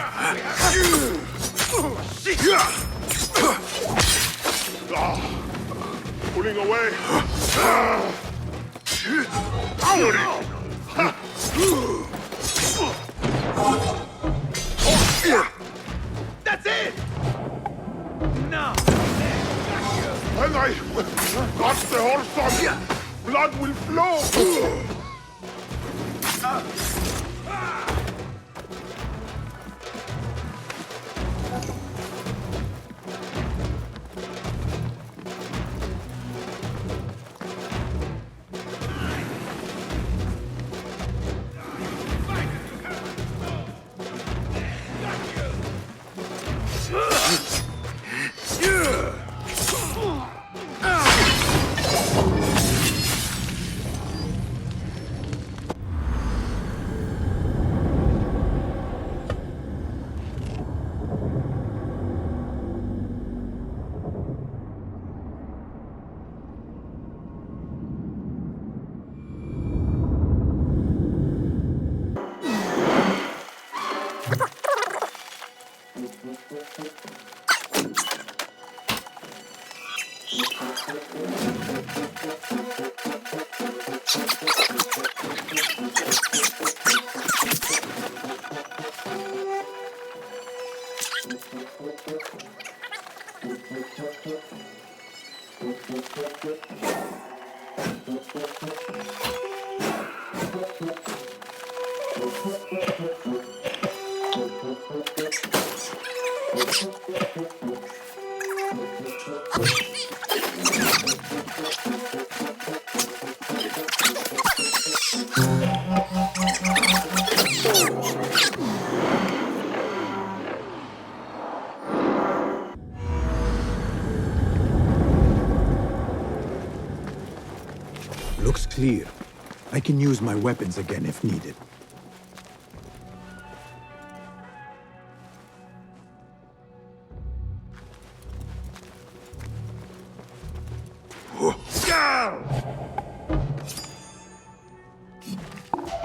[SPEAKER 16] Pulling away!
[SPEAKER 4] That's it! No!
[SPEAKER 16] When I got the horse on, blood will flow!
[SPEAKER 1] Looks clear. I can use my weapons again if needed.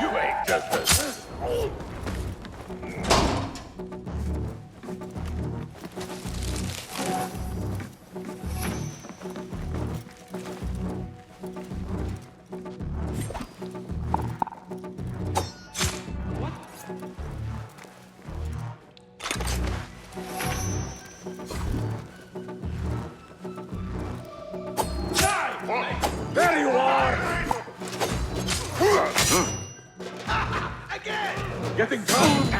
[SPEAKER 16] You ain't just a... There you are! Again! Getting tough!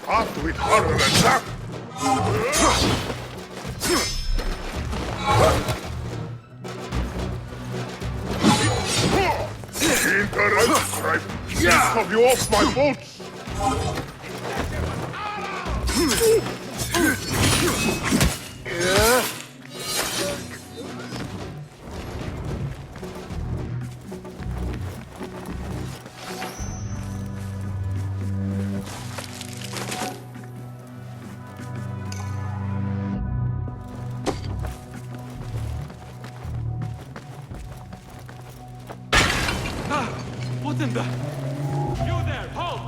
[SPEAKER 16] Can't do it harder than that! Interest stripe! Get of you off my boots!
[SPEAKER 4] What in the... You there, halt!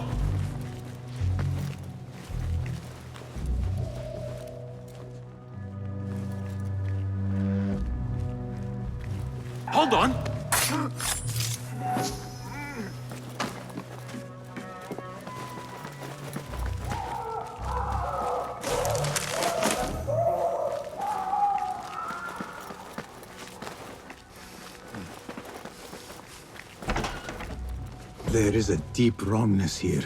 [SPEAKER 4] Hold on!
[SPEAKER 1] There is a deep wrongness here.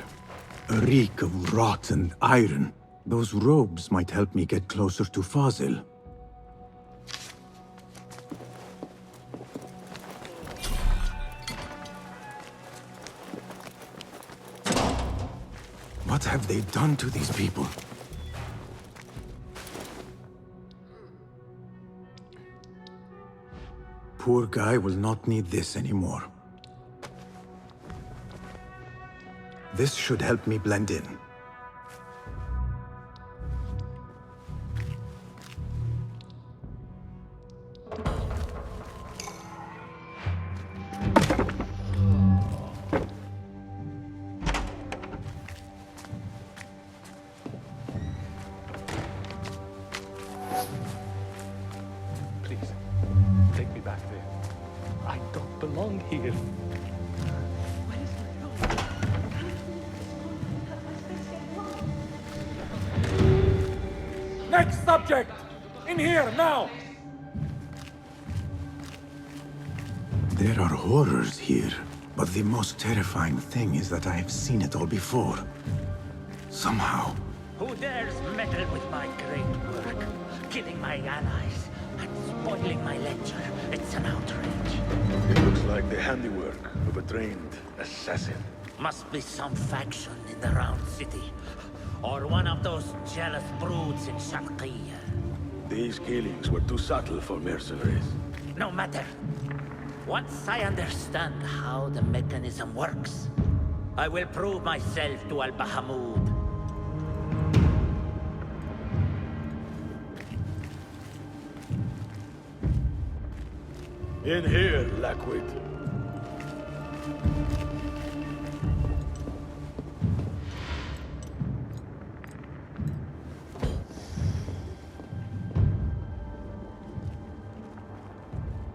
[SPEAKER 1] A reek of rot and iron. Those robes might help me get closer to Fazil. What have they done to these people? Poor guy will not need this anymore. This should help me blend in.
[SPEAKER 15] Please, take me back there. I don't belong here.
[SPEAKER 16] Next subject! In here, now!
[SPEAKER 1] There are horrors here, but the most terrifying thing is that I have seen it all before. Somehow.
[SPEAKER 14] Who dares meddle with my great work? Killing my allies and spoiling my lecture. It's an outrage.
[SPEAKER 17] It looks like the handiwork of a trained assassin.
[SPEAKER 14] Must be some faction in the Round City. Or one of those jealous broods in Sharqiyya.
[SPEAKER 17] These killings were too subtle for mercenaries.
[SPEAKER 14] No matter. Once I understand how the mechanism works, I will prove myself to Al-Bahamud.
[SPEAKER 17] In here, Lackwit.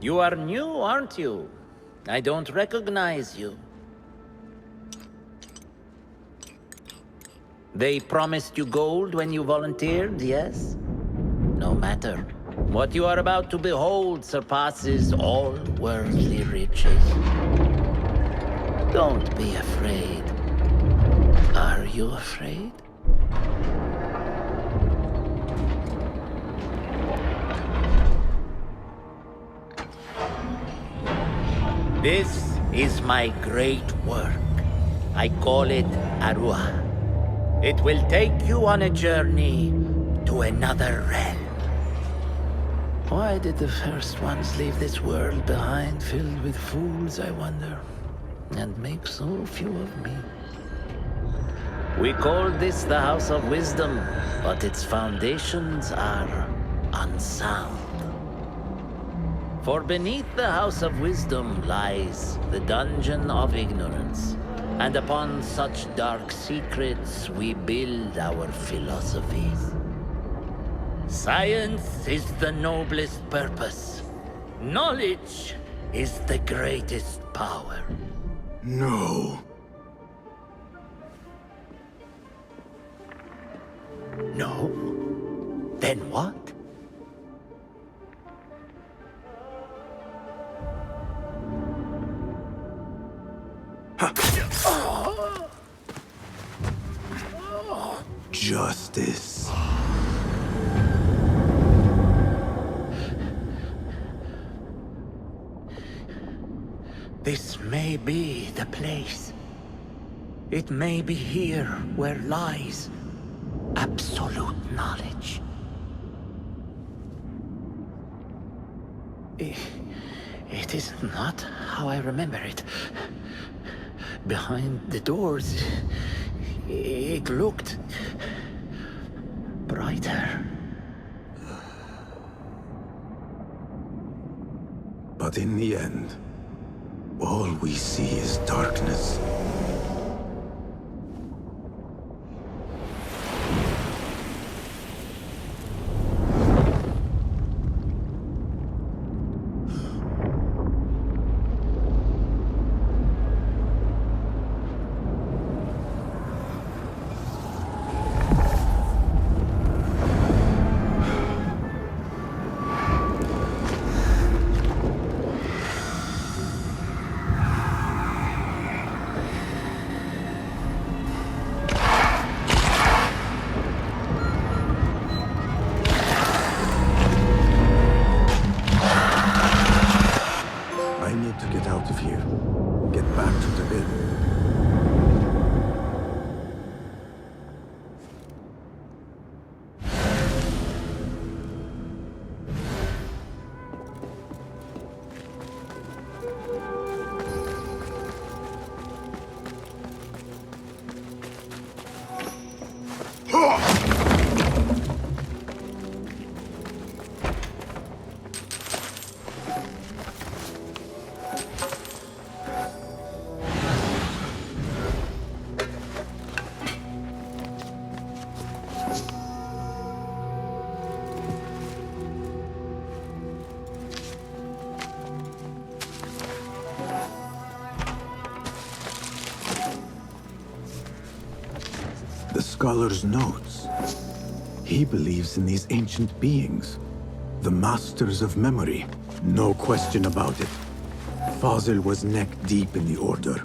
[SPEAKER 14] You are new, aren't you? I don't recognize you. They promised you gold when you volunteered, yes? No matter. What you are about to behold surpasses all worldly riches. Don't be afraid. Are you afraid? This is my great work. I call it Arua. It will take you on a journey to another realm. Why did the first ones leave this world behind filled with fools, I wonder, and make so few of me? We called this the House of Wisdom, but its foundations are unsound. For beneath the House of Wisdom lies the Dungeon of Ignorance, and upon such dark secrets we build our philosophies. Science is the noblest purpose. Knowledge is the greatest power.
[SPEAKER 1] No.
[SPEAKER 14] No? Then what?
[SPEAKER 1] Justice.
[SPEAKER 14] This may be the place. It may be here where lies absolute knowledge. It is not how I remember it. Behind the doors, it looked brighter.
[SPEAKER 1] But in the end, all we see is darkness. The scholar's notes. He believes in these ancient beings. The masters of memory. No question about it. Fazil was neck deep in the Order.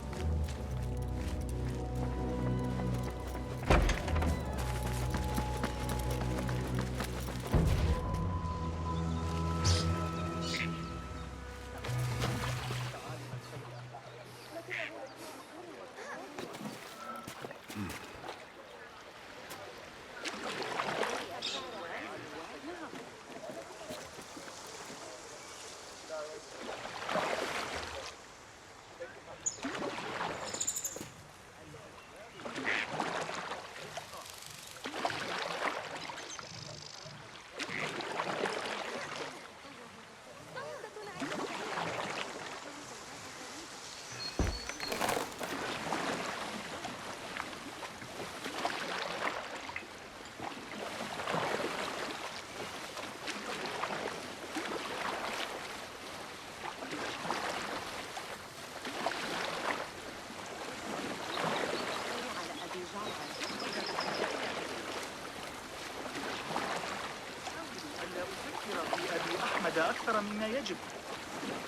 [SPEAKER 10] أكثر مما يجب.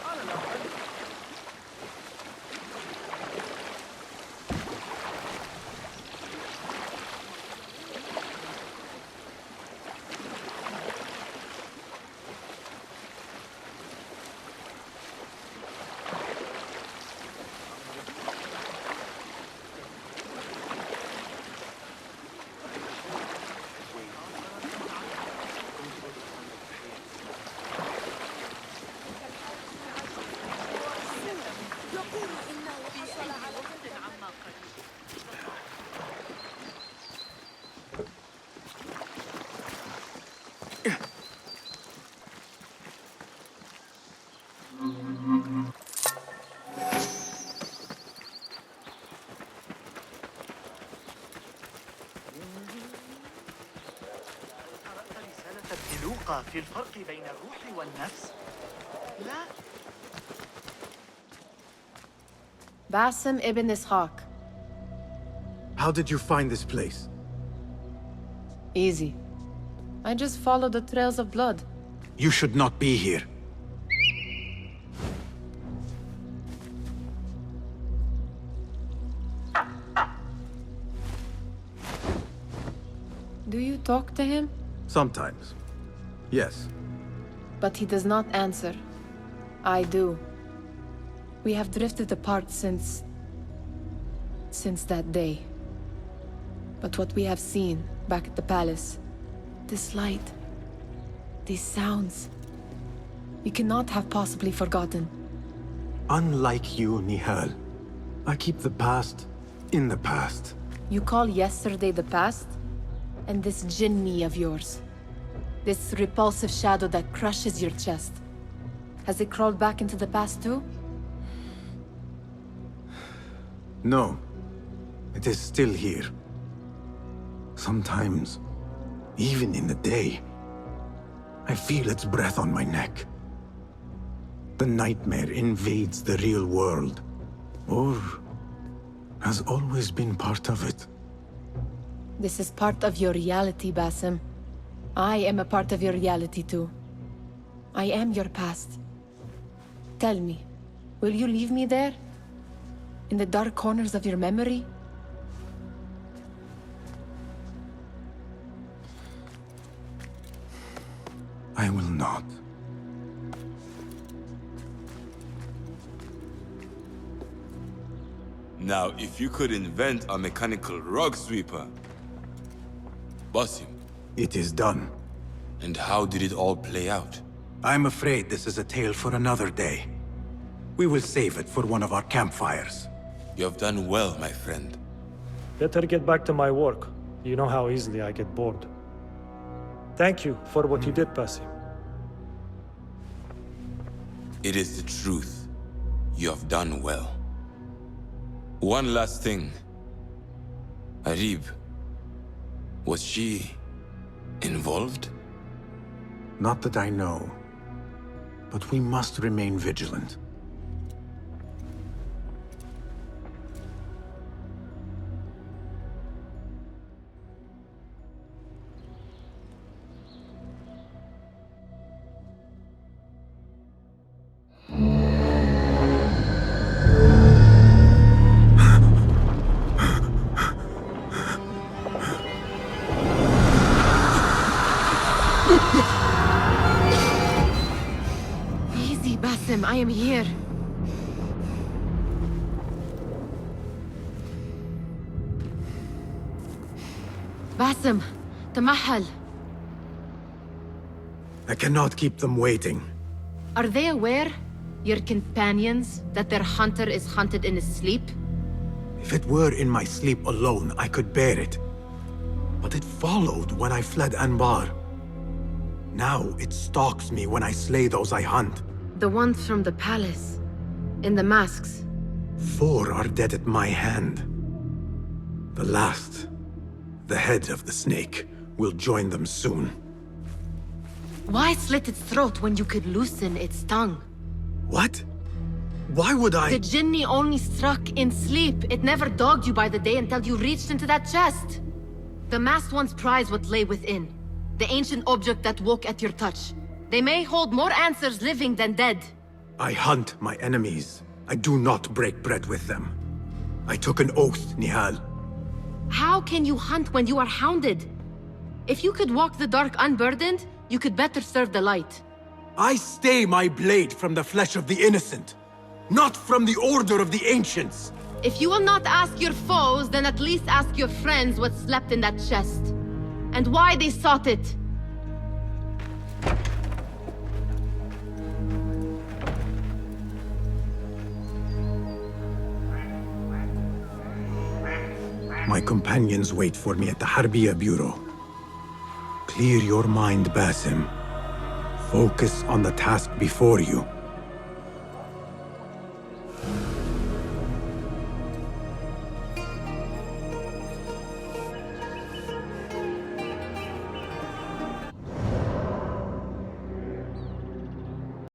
[SPEAKER 10] قال لا في الفرق بين الروح والنفس؟ لا.
[SPEAKER 3] Basim ibn Ishaq.
[SPEAKER 1] How did you find this place?
[SPEAKER 3] Easy. I just followed the trails of blood.
[SPEAKER 1] You should not be here.
[SPEAKER 3] Do you talk to him?
[SPEAKER 1] Sometimes. Yes.
[SPEAKER 3] But he does not answer. I do. We have drifted apart since that day. But what we have seen back at the palace, this light, these sounds, we cannot have possibly forgotten.
[SPEAKER 1] Unlike you, Nihal, I keep the past in the past.
[SPEAKER 3] You call yesterday the past? And this jinni of yours, this repulsive shadow that crushes your chest, has it crawled back into the past too?
[SPEAKER 1] No. It is still here. Sometimes, even in the day, I feel its breath on my neck. The nightmare invades the real world, or has always been part of it.
[SPEAKER 3] This is part of your reality, Basim. I am a part of your reality too. I am your past. Tell me, will you leave me there? In the dark corners of your memory?
[SPEAKER 1] I will not.
[SPEAKER 6] Now, if you could invent a mechanical rug sweeper, Basim.
[SPEAKER 1] It is done.
[SPEAKER 6] And how did it all play out?
[SPEAKER 1] I'm afraid this is a tale for another day. We will save it for one of our campfires.
[SPEAKER 6] You have done well, my friend.
[SPEAKER 18] Better get back to my work. You know how easily I get bored. Thank you for what you did, Basim.
[SPEAKER 6] It is the truth. You have done well. One last thing. Arib, was she involved?
[SPEAKER 1] Not that I know. But we must remain vigilant.
[SPEAKER 3] am here. Basim, Tamahal.
[SPEAKER 1] I cannot keep them waiting.
[SPEAKER 3] Are they aware, your companions, that their hunter is hunted in his sleep?
[SPEAKER 1] If it were in my sleep alone, I could bear it. But it followed when I fled Anbar. Now it stalks me when I slay those I hunt.
[SPEAKER 3] The ones from the palace, in the masks.
[SPEAKER 1] 4 are dead at my hand. The last, the head of the snake, will join them soon.
[SPEAKER 3] Why slit its throat when you could loosen its tongue?
[SPEAKER 1] What? Why would I?
[SPEAKER 3] The Jinni only struck in sleep. It never dogged you by the day until you reached into that chest. The masked ones prize what lay within. The ancient object that woke at your touch. They may hold more answers living than dead.
[SPEAKER 1] I hunt my enemies. I do not break bread with them. I took an oath, Nihal.
[SPEAKER 3] How can you hunt when you are hounded? If you could walk the dark unburdened, you could better serve the light.
[SPEAKER 1] I stay my blade from the flesh of the innocent, not from the order of the ancients.
[SPEAKER 3] If you will not ask your foes, then at least ask your friends what slept in that chest. And why they sought it.
[SPEAKER 1] My companions wait for me at the Harbiya Bureau. Clear your mind, Basim. Focus on the task before you.